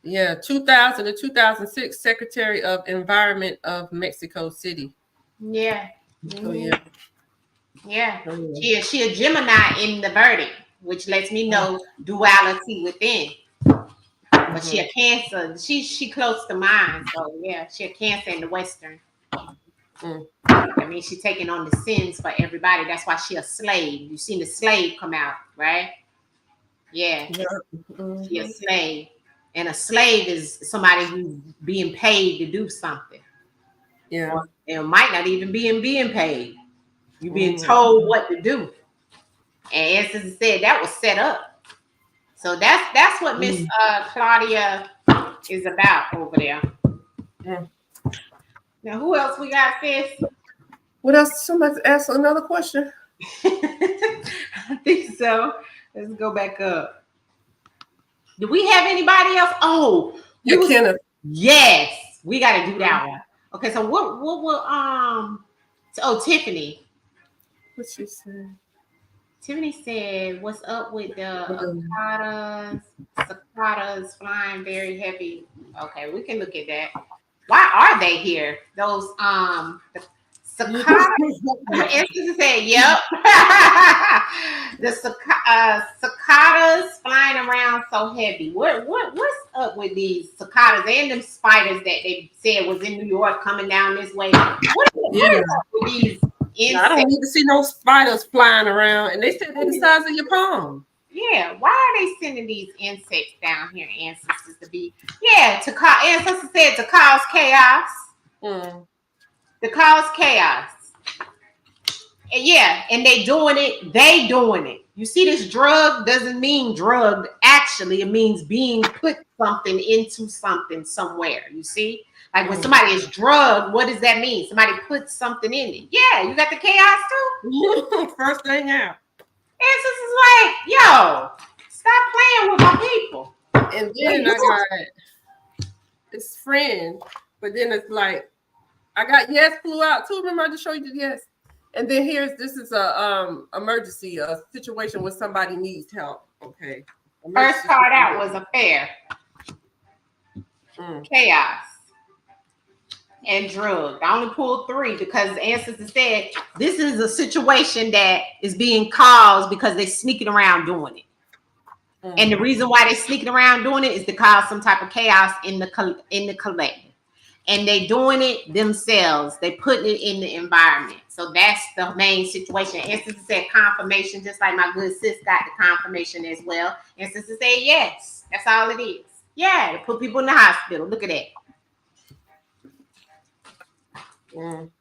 Yeah, 2000 to 2006, Secretary of Environment of Mexico City. Yeah. So yeah. Yeah. She a Gemini in the verdict, which lets me know duality within. But she a Cancer. She close to mine. So yeah, she a Cancer in the Western. I mean, she taking on the sins for everybody. That's why she a slave. You seen the slave come out, right? Yeah. She a slave. And a slave is somebody who's being paid to do something. Yeah. Or it might not even be being paid. You being told what to do. And as I said, that was set up. So that's what Miss Claudia is about over there. Now, who else we got, sis? What else? Somebody asked another question. I think so. Let's go back up. Do we have anybody else? Oh, Kenneth. Yes, we got to do that one. Okay, so what will Tiffany. What she said? Tiffany said, "What's up with the cicadas flying very heavy?" Okay, we can look at that. Why are they here? Those the cicadas. She said, "Yep." The cicadas flying around so heavy. What's up with these cicadas and them spiders that they said was in New York coming down this way? What is up with these? I don't need to see no spiders flying around, and they said they're the size of your palm. Yeah, why are they sending these insects down here, ancestors, to be? Yeah, to cause ancestors said to cause chaos. To cause chaos. And yeah, and they doing it. They doing it. You see, this drug doesn't mean drugged. Actually, it means being put something into something somewhere. You see. Like when somebody is drugged, what does that mean? Somebody puts something in it. Yeah, you got the chaos too. First thing out. Ancestors is like, yo, stop playing with my people. And then I got this friend, but then it's like, I got Yes flew out too. Remember I just showed you the Yes. And then this is a emergency, a situation where somebody needs help. Okay. First card out was affair. Chaos. And drugged. I only pulled 3 because the ancestor said this is a situation that is being caused because they're sneaking around doing it. And the reason why they're sneaking around doing it is to cause some type of chaos in the collective. And they doing it themselves. They putting it in the environment. So that's the main situation. Ancestor said confirmation, just like my good sis got the confirmation as well. Ancestor said yes. That's all it is. Yeah, to put people in the hospital. Look at that.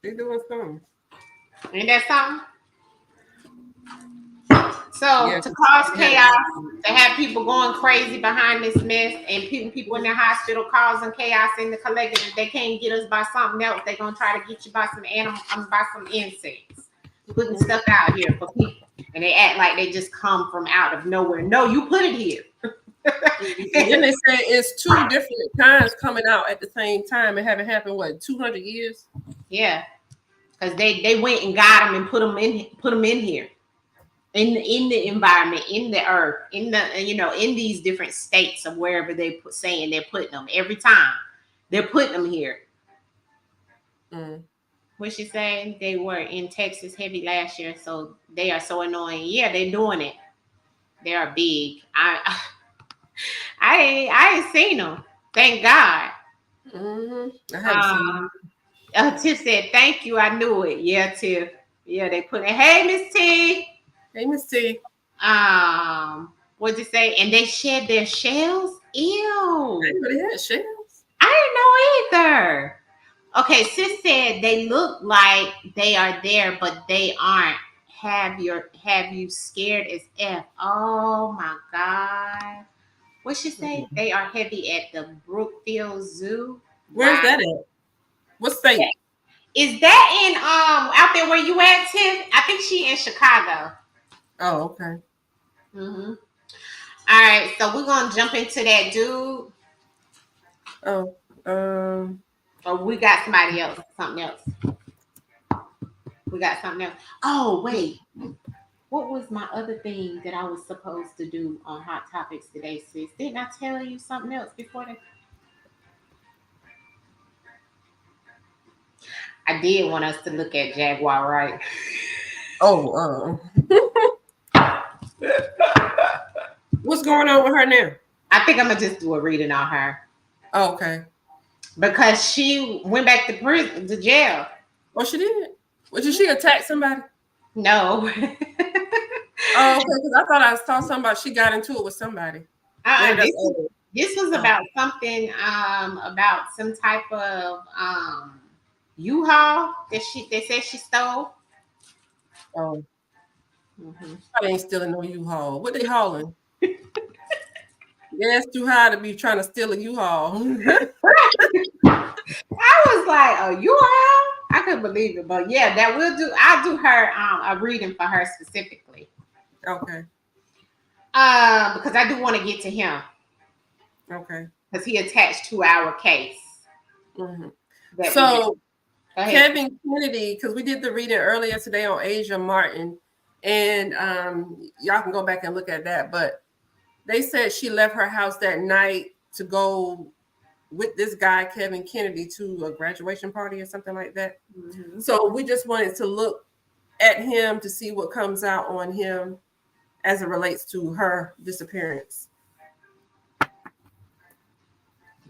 They doing something. Ain't that something? So to cause chaos, to have people going crazy behind this mess, and people in the hospital causing chaos in the collective. If they can't get us by something else, they're gonna try to get you by some by some insects, putting stuff out here for people, and they act like they just come from out of nowhere. No, you put it here. And then they say it's 2 different kinds coming out at the same time. It haven't happened 200 years. Yeah, because they went and got them and put them in here, in the environment, in the earth, in these different states of wherever saying they're putting them. Every time they're putting them here. What she say? They were in Texas heavy last year, so they are so annoying. Yeah, they're doing it. They are big. I ain't seen them. Thank God. I haven't seen them. Tiff said, "Thank you. I knew it." Yeah, Tiff. Yeah, they put it. Hey, Miss T. Hey, Miss T. What'd you say? And they shed their shells. Ew. They really had shells. I didn't know either. Okay, sis said they look like they are there, but they aren't. Have you scared as F? Oh my God. What she say? They are heavy at the Brookfield Zoo. Where's Wow. that at? What state? Is that in out there where you at, Tiff? I think she in Chicago. Oh, okay. All right, so we're gonna jump into that dude. Oh, Or we got somebody else, something else. We got something else. Oh, wait. What was my other thing that I was supposed to do on Hot Topics today, sis? Didn't I tell you something else before that? I did want us to look at Jaguar, right? Oh, what's going on with her now? I think I'm gonna just do a reading on her. Oh, okay. Because she went back to prison, to jail. Oh, she did. Well, did she attack somebody? No. Oh, okay. Because I thought I saw somebody. She got into it with somebody. This was about something, about some type of U-Haul that they said she stole. Oh, I ain't stealing no U-Haul. What they hauling? Yeah, it's too high to be trying to steal a U-Haul. I was like, a U-Haul? I couldn't believe it, but yeah, that will do. I'll do her a reading for her specifically. Okay. Because I do want to get to him. Okay. Because he attached to our case. So Kevin Kennedy, because we did the reading earlier today on Asia Martin, and y'all can go back and look at that. But they said she left her house that night to go with this guy, Kevin Kennedy, to a graduation party or something like that. So we just wanted to look at him to see what comes out on him as it relates to her disappearance.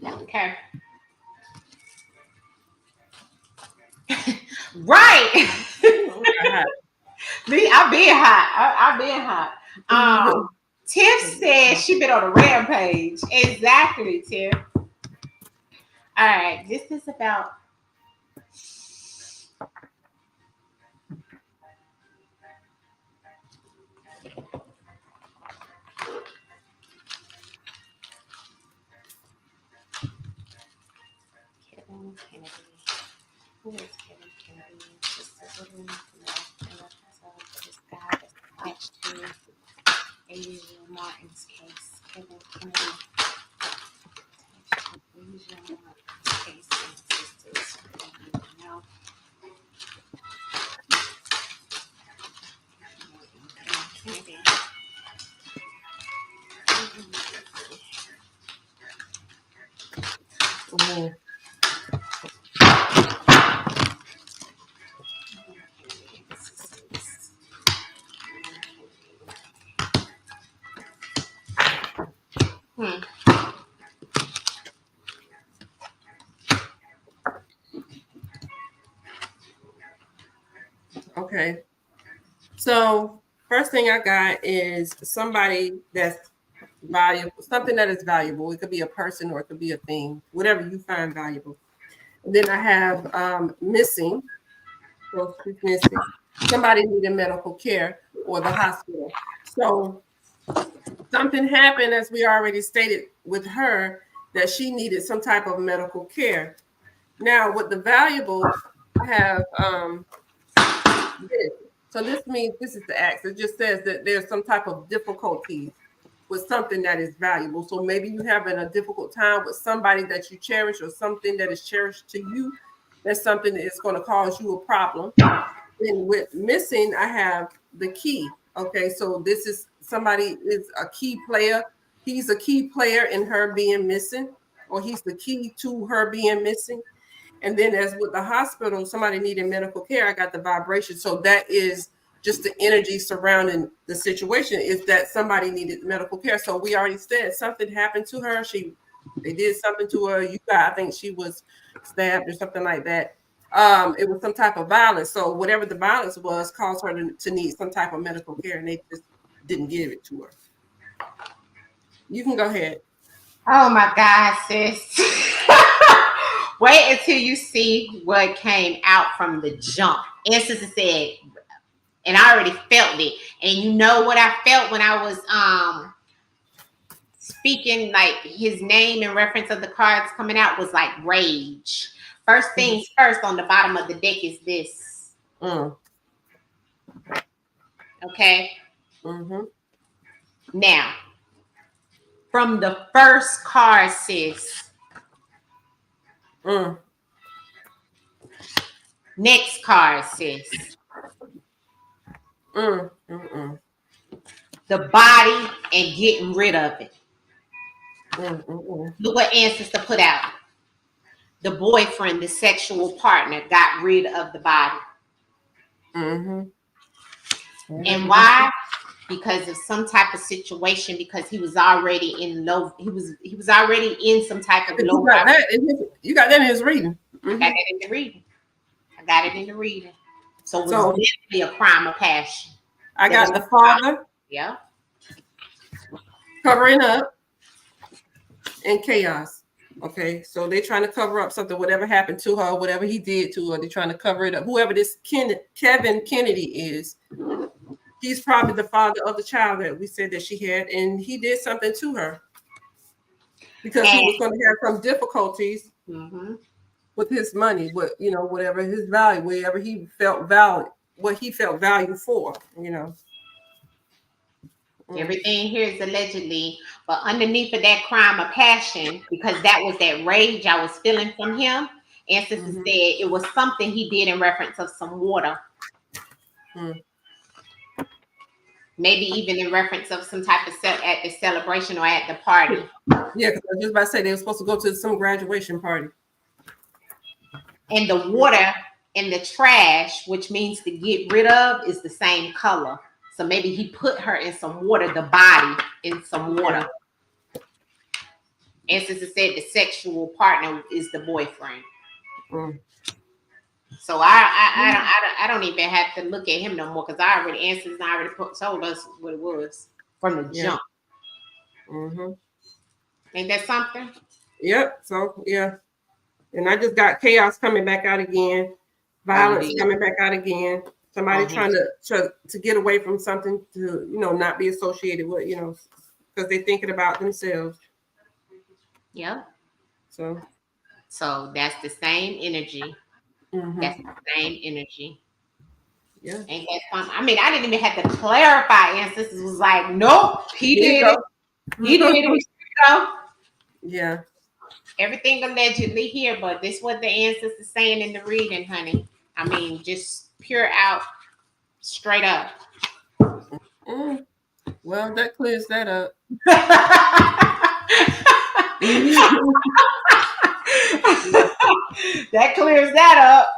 Okay. Right. Me, I've been hot. I've been hot. Tiff said she been on a rampage. Exactly, Tiff. All right, this is about. Kevin Kennedy. Who is Kevin Kennedy? This is a woman this guy that's attached to Asia Martin's case. Kevin Kennedy. Asia Martin's case and sisters. No. Kennedy. Okay. So first thing I got is somebody that's valuable, something that is valuable. It could be a person or it could be a thing, whatever you find valuable. And then I have missing. So she's missing. Somebody needing medical care or the hospital. So something happened, as we already stated, with her, that she needed some type of medical care. Now, with the valuable, I have this. So this means this is the axe. It just says that there's some type of difficulty with something that is valuable. So maybe you're having a difficult time with somebody that you cherish or something that is cherished to you. That's something that is going to cause you a problem. And with missing, I have the key. Okay, so this is somebody is a key player. He's a key player in her being missing, or he's the key to her being missing. And then as with the hospital, somebody needed medical care, I got the vibration. So that is just the energy surrounding the situation, is that somebody needed medical care. So we already said something happened to her. They did something to her. I think she was stabbed or something like that. It was some type of violence. So whatever the violence was caused her to need some type of medical care, and they just didn't give it to her. You can go ahead. Oh my God, sis. Wait until you see what came out from the jump. And sister said, and I already felt it. And you know what I felt when I was speaking, like his name in reference of the cards coming out was like rage. First things first, on the bottom of the deck is this. Okay. Now, from the first card, sis. Next card, sis. The body and getting rid of it. Look what Ancestor put out. The boyfriend, the sexual partner, got rid of the body. And why? Because of some type of situation. Because he was already in low. He was already in some type of low. You got that in his reading. I got that in the reading. I got it in the reading. So it was definitely a crime of passion. I got the father. Yeah. Covering up and chaos. Okay, so they're trying to cover up something, whatever happened to her, whatever he did to her, they're trying to cover it up. Whoever this Kevin Kennedy is, he's probably the father of the child that we said that she had, and he did something to her because he was going to have some difficulties with his money, with whatever his value, wherever he felt value, what he felt value for, Everything here is allegedly, but underneath of that crime of passion, because that was that rage I was feeling from him, Ancestor said it was something he did in reference of some water. Maybe even in reference of some type of at the celebration or at the party. Yeah, because I was just about to say they were supposed to go to some graduation party. And the water and the trash, which means to get rid of, is the same color. So maybe he put her in some water, the body in some water. And since it said the sexual partner is the boyfriend. So I don't even have to look at him no more, because I already told us what it was from the jump. Ain't that something? Yep. So yeah. And I just got chaos coming back out again, violence coming back out again. Somebody trying to get away from something, to not be associated with, because they're thinking about themselves. Yeah. So that's the same energy. That's the same energy. Yeah. Ain't that fun? I mean, I didn't even have to clarify. Ancestors was like, nope, he did it. He did it. Yeah. Everything allegedly here, but this what the ancestors saying in the reading, honey. I mean, just pure out, straight up. Well, that clears that up. That clears that up.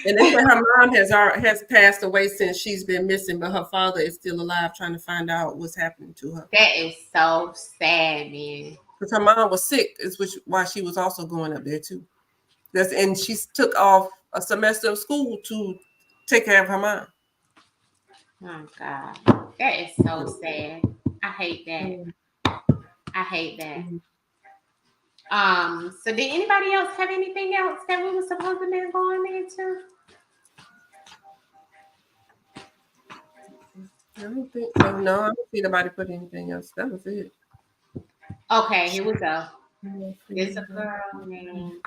And they say her mom has passed away since she's been missing, but her father is still alive, trying to find out what's happening to her. That is so sad, man. Because her mom was sick, why she was also going up there too. And she took off a semester of school to take care of her mom. Oh God, that is so sad. I hate that. I hate that. So did anybody else have anything else that we were supposed to be going into? I don't think so. No, I don't see nobody put anything else. That was it. Okay, here we go. There's a girl named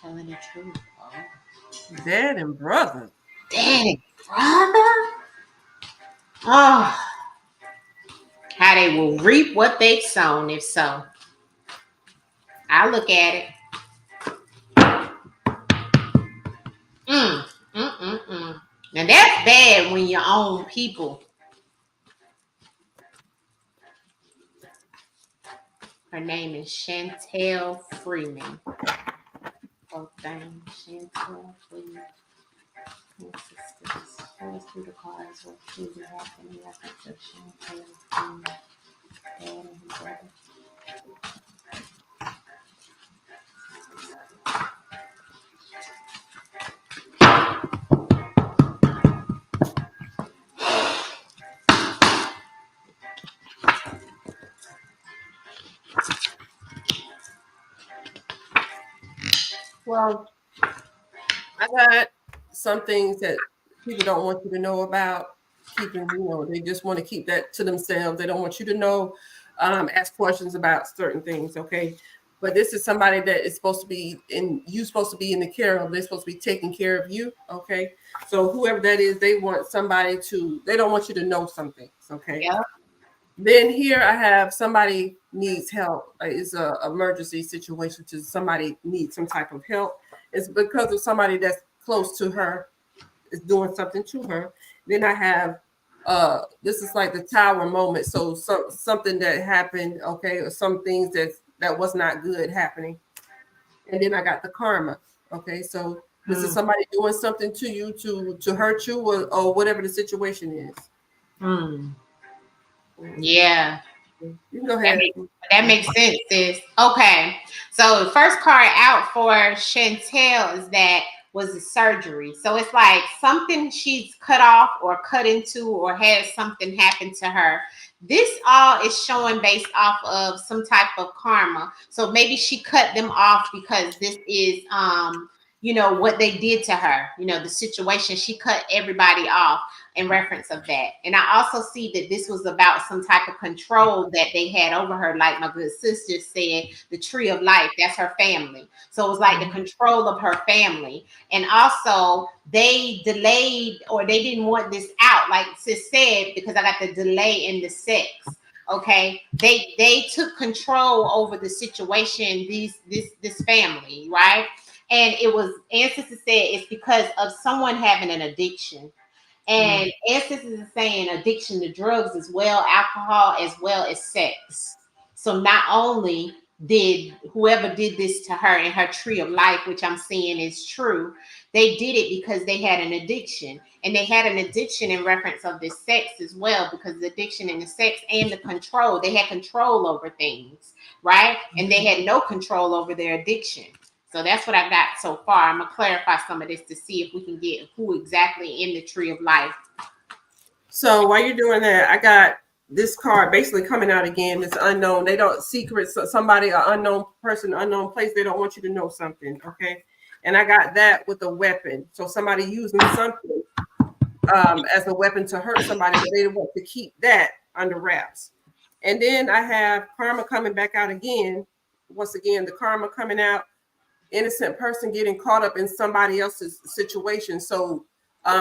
telling the truth. Dad and brother. Dad and brother? Oh, how they will reap what they've sown, if so. I look at it. Now that's bad when your own people Her name is Chantel Freeman. Both names, Chantel Freeman. Sisters. Goes through the cards. What truly happened? Reference of Chantel Freeman. Dad and his brother. Well, I got some things that people don't want you to know about. They just want to keep that to themselves. They don't want you to know, ask questions about certain things. Okay. But this is somebody that is supposed to be supposed to be in the care of. They're supposed to be taking care of you. Okay. So whoever that is, they want somebody they don't want you to know some things. Okay. Yeah. Then here I have somebody needs help. It's an emergency situation to somebody needs some type of help. It's because of somebody that's close to her is doing something to her. Then I have this is like the tower moment. So something that happened, okay, or some things that was not good happening. And then I got the karma. Okay, so this is somebody doing something to you to hurt you or whatever the situation is. Yeah. You can go ahead. That makes sense, sis. Okay. So the first card out for Chantel is that was the surgery. So it's like something she's cut off or cut into or had something happen to her. This all is showing based off of some type of karma. So maybe she cut them off because this is what they did to her, the situation. She cut everybody off in reference of that. And I also see that this was about some type of control that they had over her. Like my good sister said, the tree of life, that's her family. So it was like the control of her family. And also they delayed or they didn't want this out, like sis said, because I got the delay in the sex. Okay, they took control over the situation, this family, right? And it was, ancestors said it's because of someone having an addiction. And ancestors are saying addiction to drugs as well, alcohol as well as sex. So not only did whoever did this to her in her tree of life, which I'm seeing is true, they did it because they had an addiction. And they had an addiction in reference of the sex as well, because the addiction in the sex and the control, they had control over things, right? And they had no control over their addiction. So that's what I got so far. I'm going to clarify some of this to see if we can get who exactly in the tree of life. So while you're doing that, I got this card basically coming out again. It's unknown. They don't secret somebody, an unknown person, unknown place. They don't want you to know something. Okay. And I got that with a weapon. So somebody using something as a weapon to hurt somebody, but they want to keep that under wraps. And then I have karma coming back out again. Once again, the karma coming out. Innocent person getting caught up in somebody else's situation. So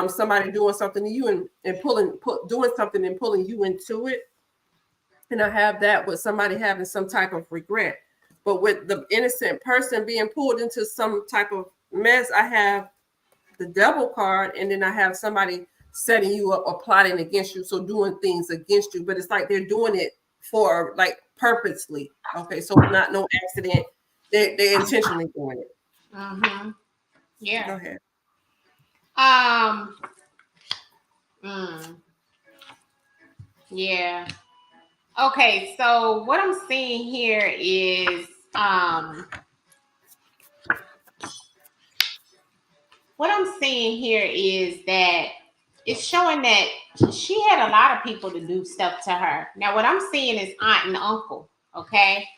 somebody doing something to you and doing something and pulling you into it. And I have that with somebody having some type of regret. But with the innocent person being pulled into some type of mess, I have the devil card, and then I have somebody setting you up or plotting against you. So doing things against you, but it's like they're doing it for like purposely. Okay, so it's not no accident. They're intentionally doing it. Yeah. Go ahead. Yeah. Okay, so what I'm seeing here is that it's showing that she had a lot of people to do stuff to her. Now, what I'm seeing is aunt and uncle. Okay.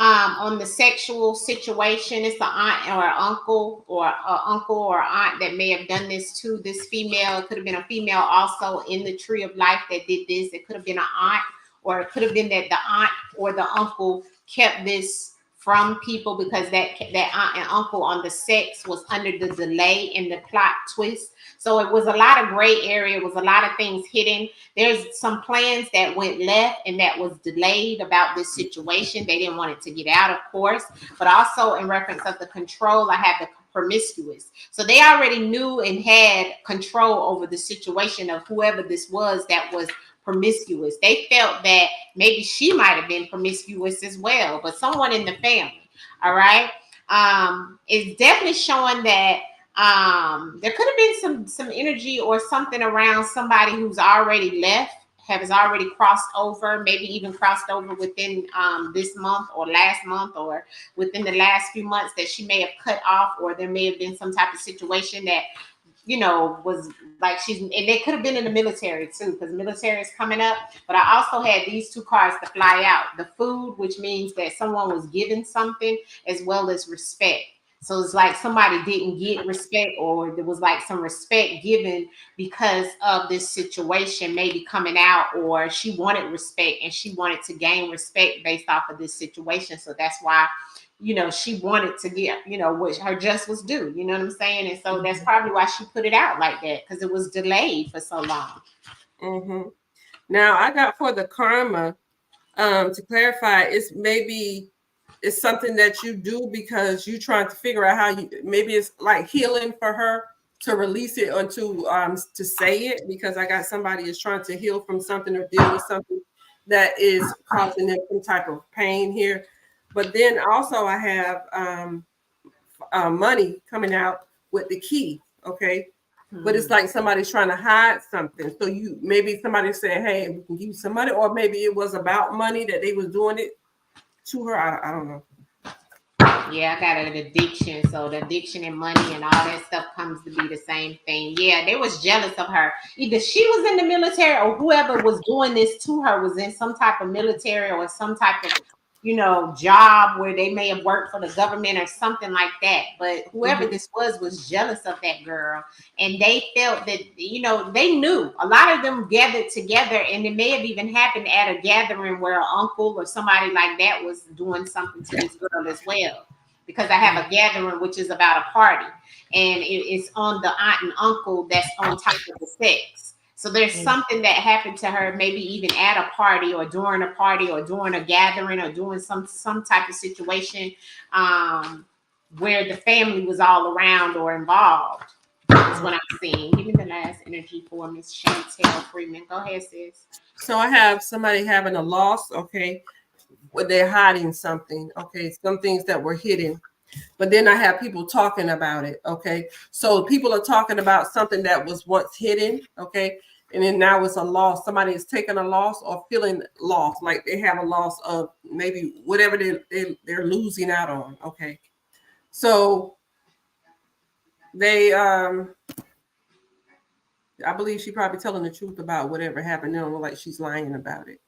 On the sexual situation, it's an aunt or an uncle or aunt that may have done this to this female. It could have been a female also in the tree of life that did this. It could have been an aunt, or it could have been that the aunt or the uncle kept this from people because that aunt and uncle on the sex was under the delay and the plot twist. So it was a lot of gray area. It was a lot of things hidden. There's some plans that went left and that was delayed about this situation. They didn't want it to get out, of course, but also in reference of the control, I have the promiscuous. So they already knew and had control over the situation of whoever this was that was promiscuous. They felt that maybe she might have been promiscuous as well, but someone in the family. All right. It's definitely showing that there could have been some energy or something around somebody who's already left, has already crossed over, maybe even crossed over within this month or last month or within the last few months that she may have cut off, or there may have been some type of situation that was like and they could have been in the military too, because military is coming up. But I also had these two cards to fly out: the food, which means that someone was given something, as well as respect. So it's like somebody didn't get respect, or there was like some respect given because of this situation maybe coming out, or she wanted respect and she wanted to gain respect based off of this situation. So that's why she wanted to get, what her just was due. You know what I'm saying? And so that's probably why she put it out like that, because it was delayed for so long. Mm-hmm. Now I got for the karma, to clarify, it's something that you do because you're trying to figure out how maybe it's like healing for her to release it or to say it, because I got somebody is trying to heal from something or deal with something that is causing them some type of pain here. But then also I have money coming out with the key, okay? But it's like somebody's trying to hide something. So maybe somebody said, hey, we can give you some money, or maybe it was about money that they was doing it to her. I don't know. Yeah, I got an addiction. So the addiction and money and all that stuff comes to be the same thing. Yeah, they was jealous of her. Either she was in the military, or whoever was doing this to her was in some type of military or some type of job where they may have worked for the government or something like that. But whoever this was jealous of that girl. And they felt that, they knew. A lot of them gathered together, and it may have even happened at a gathering where an uncle or somebody like that was doing something to this girl as well. Because I have a gathering, which is about a party, and it's on the aunt and uncle that's on top of the sex. So there's something that happened to her, maybe even at a party or during a gathering or doing some type of situation where the family was all around or involved. That's what I'm seeing. Give me the last energy for Miss Chantel Freeman. Go ahead, sis. So I have somebody having a loss, okay, where they're hiding something, okay, some things that were hidden. But then I have people talking about it, okay? So people are talking about something that was once hidden, okay? And then now it's a loss. Somebody is taking a loss or feeling lost, like they have a loss of maybe whatever they're losing out on, okay? So they, I believe she probably telling the truth about whatever happened. They don't look like she's lying about it.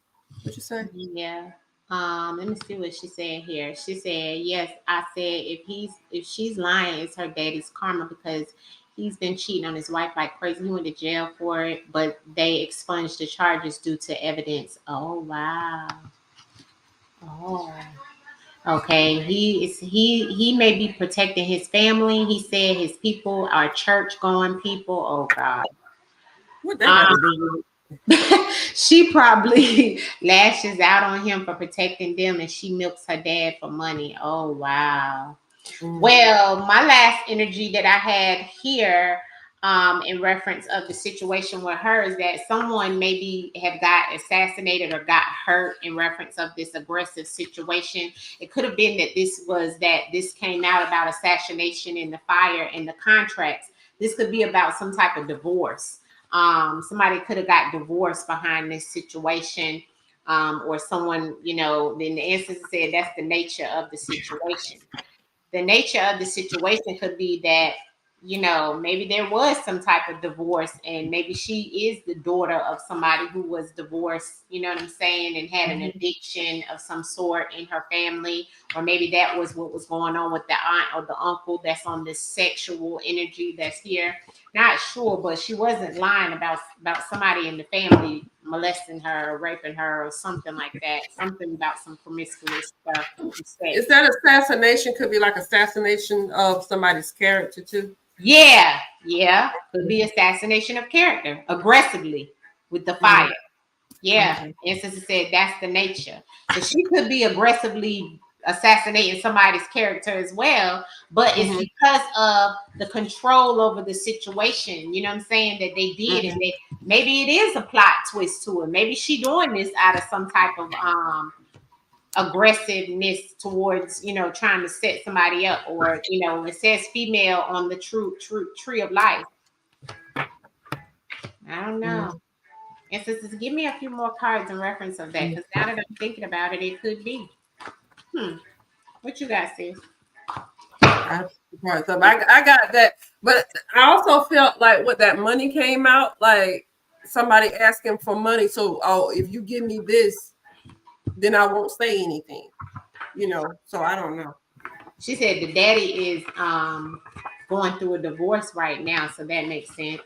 What you say? Yeah. Let me see what she said here. She said, yes, I said if she's lying, it's her daddy's karma, because he's been cheating on his wife like crazy. He went to jail for it, but they expunged the charges due to evidence. Oh wow. Oh. Okay. He may be protecting his family. He said his people are church going people. Oh God. What they got to do with it? She probably lashes out on him for protecting them, and she milks her dad for money. Oh wow. Well, my last energy that I had here in reference of the situation with her is that someone maybe have got assassinated or got hurt in reference of this aggressive situation. It could have been that this came out about assassination in the fire and the contracts. This could be about some type of divorce. Somebody could have got divorced behind this situation, or someone, then the instance said that's the nature of the situation. The nature of the situation could be that, maybe there was some type of divorce, and maybe she is the daughter of somebody who was divorced, you know what I'm saying, and had an addiction of some sort in her family. Or maybe that was what was going on with the aunt or the uncle that's on this sexual energy that's here. Not sure, but she wasn't lying about somebody in the family molesting her or raping her or something like that. Something about some promiscuous stuff. Is that assassination? Could be like assassination of somebody's character too. Yeah. Could be assassination of character aggressively with the fire. Yeah. And sister said that's the nature. So she could be aggressively assassinating somebody's character as well, but it's because of the control over the situation, you know what I'm saying, that they did. And maybe it is a plot twist to it. Maybe she doing this out of some type of aggressiveness towards, you know, trying to set somebody up, or, you know, it says female on the tree of life. I don't know. And sisters, give me a few more cards in reference of that, because now that I'm thinking about it, it could be. What you got, sis? I got that, but I also felt like when that money came out, like somebody asking for money. So, if you give me this, then I won't say anything, you know. So I don't know. She said the daddy is going through a divorce right now, so that makes sense.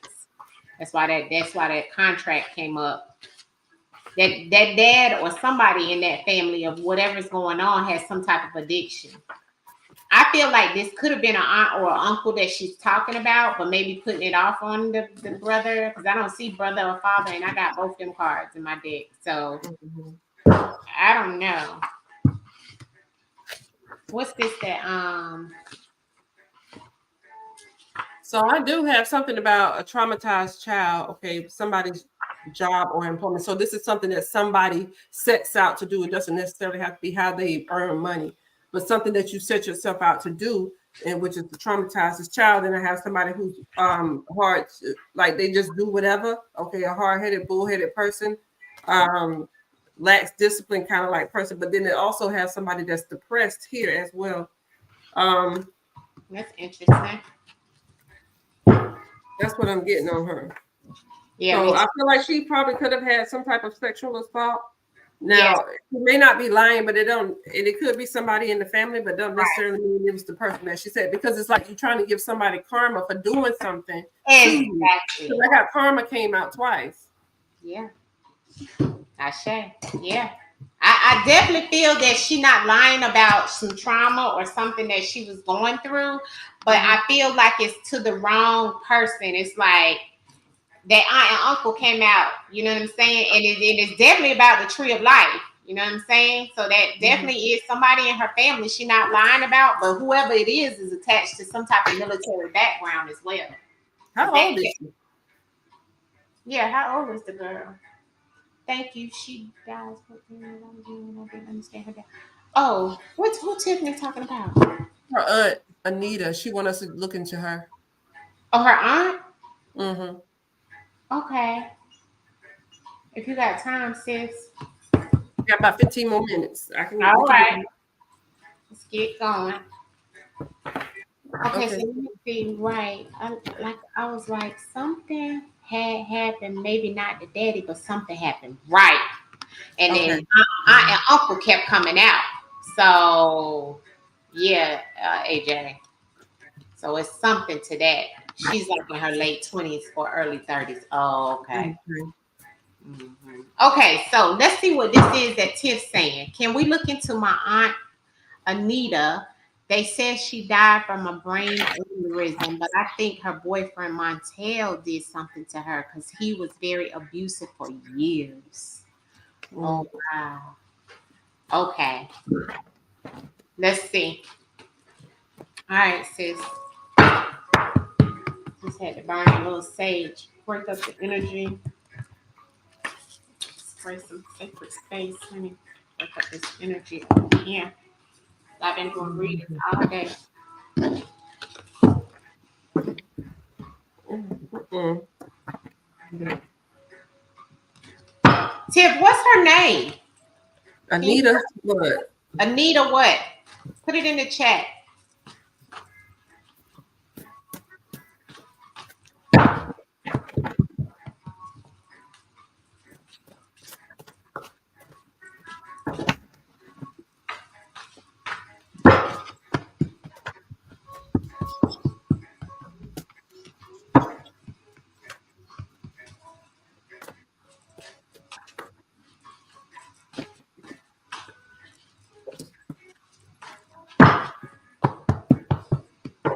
That's why that contract came up. That dad or somebody in that family of whatever's going on has some type of addiction. I feel like this could have been an aunt or an uncle that she's talking about, but maybe putting it off on the brother, because I don't see brother or father, and I got both them cards in my deck. So I don't know. What's this that So I do have something about a traumatized child. Okay, somebody's job or employment. So this is something that somebody sets out to do. It doesn't necessarily have to be how they earn money, but something that you set yourself out to do, and which is to traumatize this child. And I have somebody who's hard, like they just do whatever. Okay, a hard-headed, bullheaded person, lacks discipline, kind of like person. But then it also has somebody that's depressed here as well. That's interesting. That's what I'm getting on her. Yeah, so I feel like she probably could have had some type of sexual assault. Now, she may not be lying, but it could be somebody in the family, but don't necessarily mean it was the person that she said, because it's like you're trying to give somebody karma for doing something. Exactly. I got karma came out twice. Yeah. I say, yeah. I definitely feel that she's not lying about some trauma or something that she was going through, but I feel like it's to the wrong person. It's like that aunt and uncle came out, you know what I'm saying? And it's definitely about the tree of life, you know what I'm saying? So that definitely is somebody in her family she's not lying about, but whoever it is attached to some type of military background as well. How old is she? Yeah, how old is the girl? Thank you. She dies. I didn't understand her dad. Oh, what's Tiffany talking about? Her aunt Anita. She wants us to look into her. Oh, her aunt? Mm-hmm. Okay. If you got time, sis. Got about 15 more minutes. All right. Let's get going. Okay, so let me see. Right. I was like, something had happened. Maybe not the daddy, but something happened. Right. And then aunt and uncle kept coming out. So, yeah, AJ. So it's something to that. She's like in her late 20s or early 30s. Oh, okay. Okay, so let's see what this is that Tiff's saying. Can we look into my aunt Anita? They said she died from a brain aneurysm, but I think her boyfriend Montel did something to her because he was very abusive for years. Oh, wow. Okay. Let's see. All right, sis. Just had to burn a little sage. Work up the energy. Spray some sacred space, honey. Work up this energy over here. I've been doing readings all day. Tiff, what's her name? Anita what? Anita what? Put it in the chat.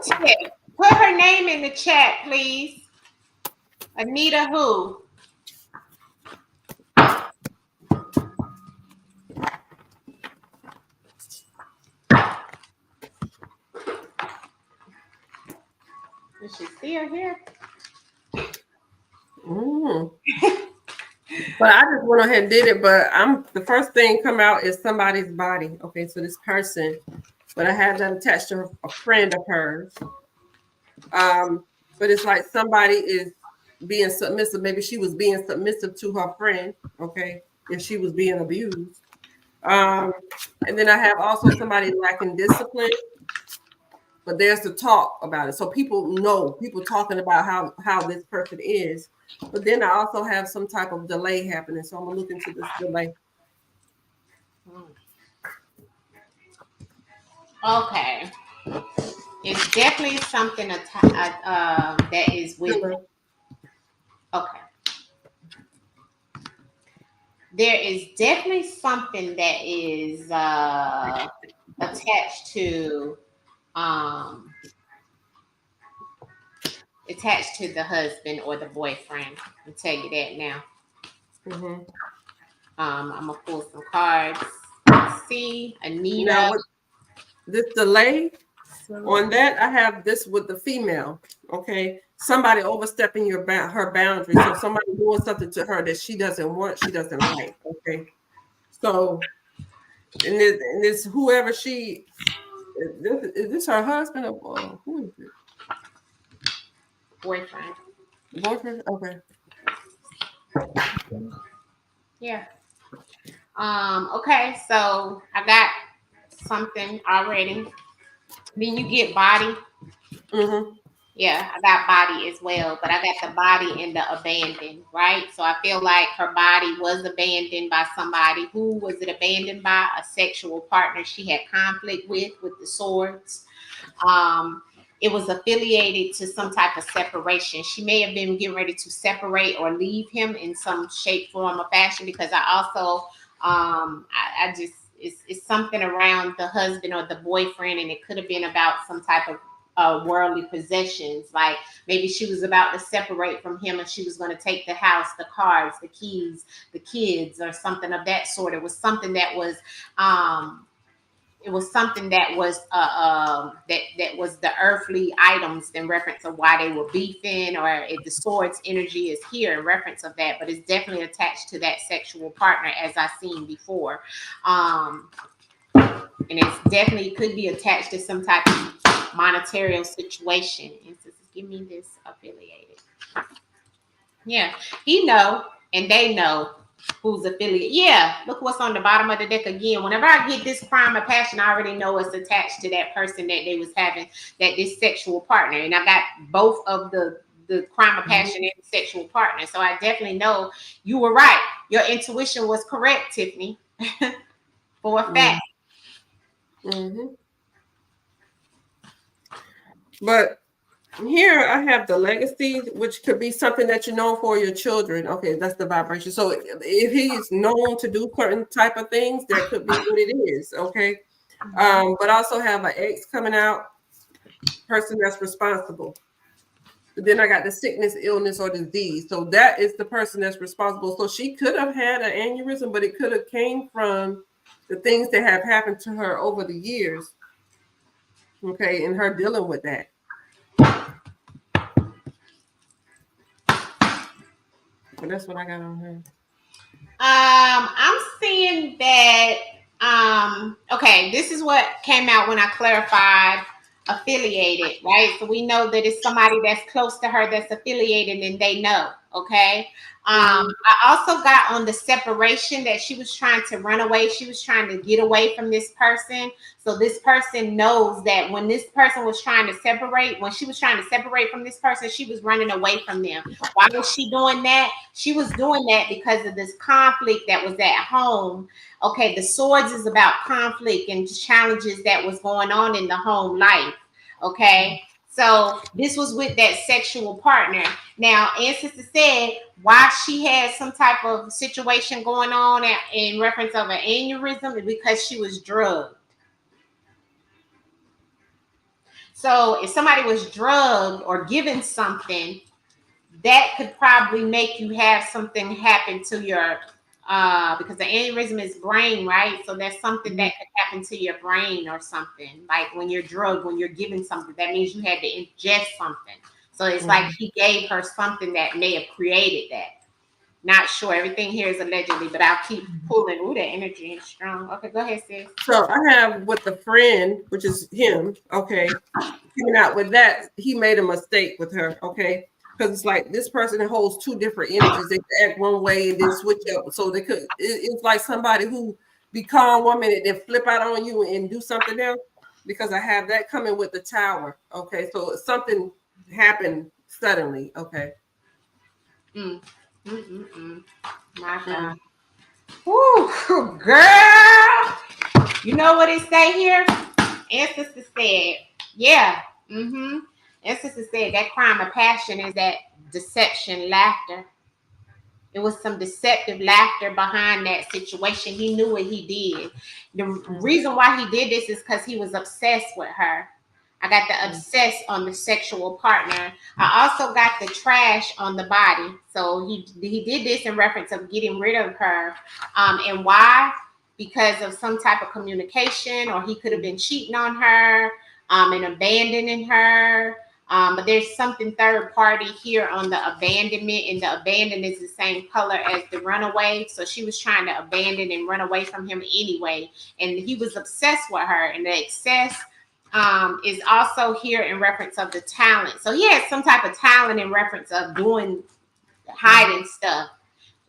Tiff, put her name in the chat, please. Anita who? Is she still here? Mm. But I just went ahead and did it. But the first thing come out is somebody's body. Okay, so this person, but I have that attached to a friend of hers. But it's like somebody is being submissive. Maybe she was being submissive to her friend. Okay, if she was being abused. And then I have also somebody lacking discipline. But there's the talk about it, so people know, people talking about how this person is. But then I also have some type of delay happening, so I'm gonna look into this delay. Okay. It's definitely something that is with. Okay. There is definitely something that is attached to um, the husband or the boyfriend. I'll tell you that now. Mm-hmm. I'm gonna pull some cards. Let's see, Anita. Now, with this delay on that, I have this with the female. Okay, somebody overstepping her boundaries. So somebody doing something to her that she doesn't want, she doesn't like. Okay, so and this whoever she is this her husband or who is it? Boyfriend. Boyfriend. Okay. Yeah. Okay, so I got something already. Then you get body. Mm-hmm. Yeah, I got body as well, but I got the body and the abandoned, right? So I feel like her body was abandoned by somebody. Who was it abandoned by? A sexual partner she had conflict with the swords. It was affiliated to some type of separation. She may have been getting ready to separate or leave him in some shape, form, or fashion. Because I also, I just, it's something around the husband or the boyfriend, and it could have been about some type of worldly possessions. Like maybe she was about to separate from him and she was going to take the house, the cars, the keys, the kids, or something of that sort. It was something that was that was the earthly items in reference of why they were beefing, or if the sword's energy is here in reference of that, but it's definitely attached to that sexual partner as I seen before. And it's definitely could be attached to some type of monetary situation. And says, give me this affiliated. Yeah, he know and they know who's affiliated. Yeah, look what's on the bottom of the deck again. Whenever I get this crime of passion, I already know it's attached to that person that they was having, that this sexual partner. And I got both of the crime of passion and sexual partner. So I definitely know you were right. Your intuition was correct, Tiffany. For a fact. Mm-hmm. But here I have the legacy, which could be something that you know for your children. Okay, that's the vibration. So if he's known to do certain type of things, that could be what it is. Okay. But also have an ex coming out, person that's responsible. But then I got the sickness, illness, or disease. So that is the person that's responsible. So she could have had an aneurysm, but it could have came from the things that have happened to her over the years. Okay, and her dealing with that. But that's what I got on her. I'm seeing that. Okay, this is what came out when I clarified affiliated, right? So we know that it's somebody that's close to her that's affiliated and they know. Okay. I also got on the separation that she was trying to run away. She was trying to get away from this person. So this person knows that when this person was trying to separate, when she was trying to separate from this person, she was running away from them. Why was she doing that? She was doing that because of this conflict that was at home. Okay, the swords is about conflict and challenges that was going on in the home life. Okay. So this was with that sexual partner. Now, Ancestor said why she had some type of situation going on in reference of an aneurysm is because she was drugged. So if somebody was drugged or given something, that could probably make you have something happen to your because the aneurysm is brain, right? So there's something that could happen to your brain or something. Like when you're drugged, when you're given something, that means you had to ingest something. So it's like he gave her something that may have created that. Not sure. Everything here is allegedly, but I'll keep pulling. Ooh, that energy is strong. Okay, go ahead, sis. So I have with the friend, which is him, okay, coming out with that, he made a mistake with her, okay? Because it's like this person holds two different energies. They could act one way and then switch up. So they could, it's like somebody who be calm 1 minute, then flip out on you and do something else. Because I have that coming with the tower, okay? So something happened suddenly, okay? My God. Woo, girl. You know what it say here? Ancestor said, yeah. Ancestor said that crime of passion is that deception, laughter. It was some deceptive laughter behind that situation. He knew what he did. The reason why he did this is because he was obsessed with her. I got the obsess on the sexual partner. I also got the trash on the body. So he did this in reference of getting rid of her. And why? Because of some type of communication, or he could have been cheating on her and abandoning her. But there's something third party here on the abandonment, and the abandon is the same color as the runaway. So she was trying to abandon and run away from him anyway. And he was obsessed with her, and the excess is also here in reference of the talent. So he had some type of talent in reference of hiding stuff,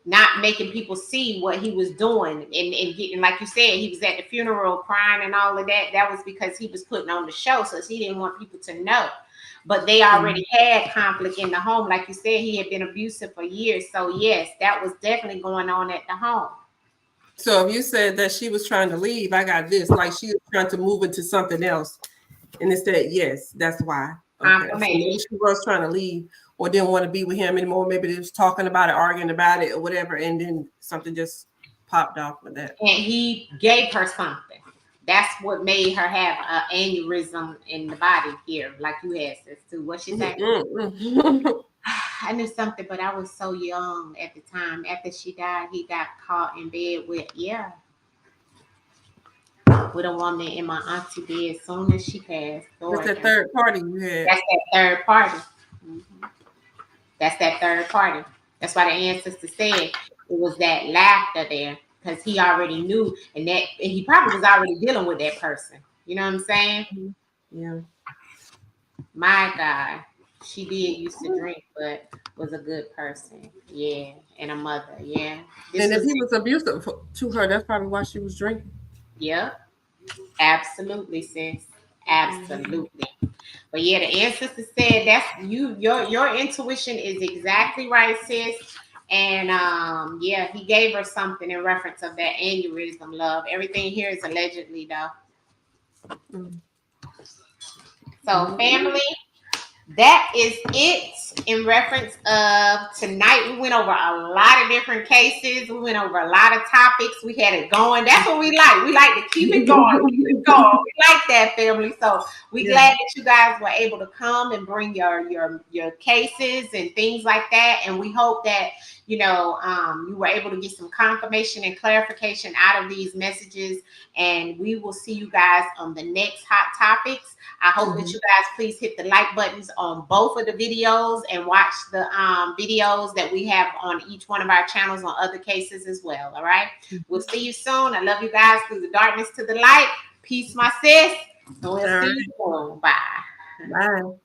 not making people see what he was doing, and getting, like you said, he was at the funeral crying and all of that. That was because he was putting on the show, so he didn't want people to know. But they already had conflict in the home. Like you said, he had been abusive for years. So yes, that was definitely going on at the home. So if you said that she was trying to leave, I got this, like she was trying to move into something else. And instead, yes, that's why. Okay. So maybe she was trying to leave or didn't want to be with him anymore. Maybe they was talking about it, arguing about it or whatever. And then something just popped off with that. And he gave her something. That's what made her have an aneurysm in the body here, like you had, sis, too. What she said? I knew something, but I was so young at the time. After she died, he got caught in bed with a woman in my auntie bed as soon as she passed. That's that third party you had. That's that third party. That's that third party. That's why the ancestor said it was that laughter there, because he already knew, and he probably was already dealing with that person. You know what I'm saying? Yeah. My God. She did used to drink, but was a good person. Yeah. And a mother. Yeah. And if he was abusive to her, that's probably why she was drinking. Yep. Absolutely, sis. Absolutely. But yeah, the ancestor said that's you. Your intuition is exactly right, sis. And yeah, he gave her something in reference of that aneurysm, love. Everything here is allegedly, though. So, family, that is it in reference of tonight. We went over a lot of different cases. We went over a lot of topics. We had it going. That's what we like. We like to keep it going. We like that, family. So we're glad that you guys were able to come and bring your cases and things like that. And we hope that you were able to get some confirmation and clarification out of these messages. And we will see you guys on the next Hot Topics. I hope that you guys please hit the like buttons on both of the videos and watch the videos that we have on each one of our channels on other cases as well. All right. We'll see you soon. I love you guys. Through the darkness to the light. Peace, my sis. And we'll see you soon. Bye. Bye.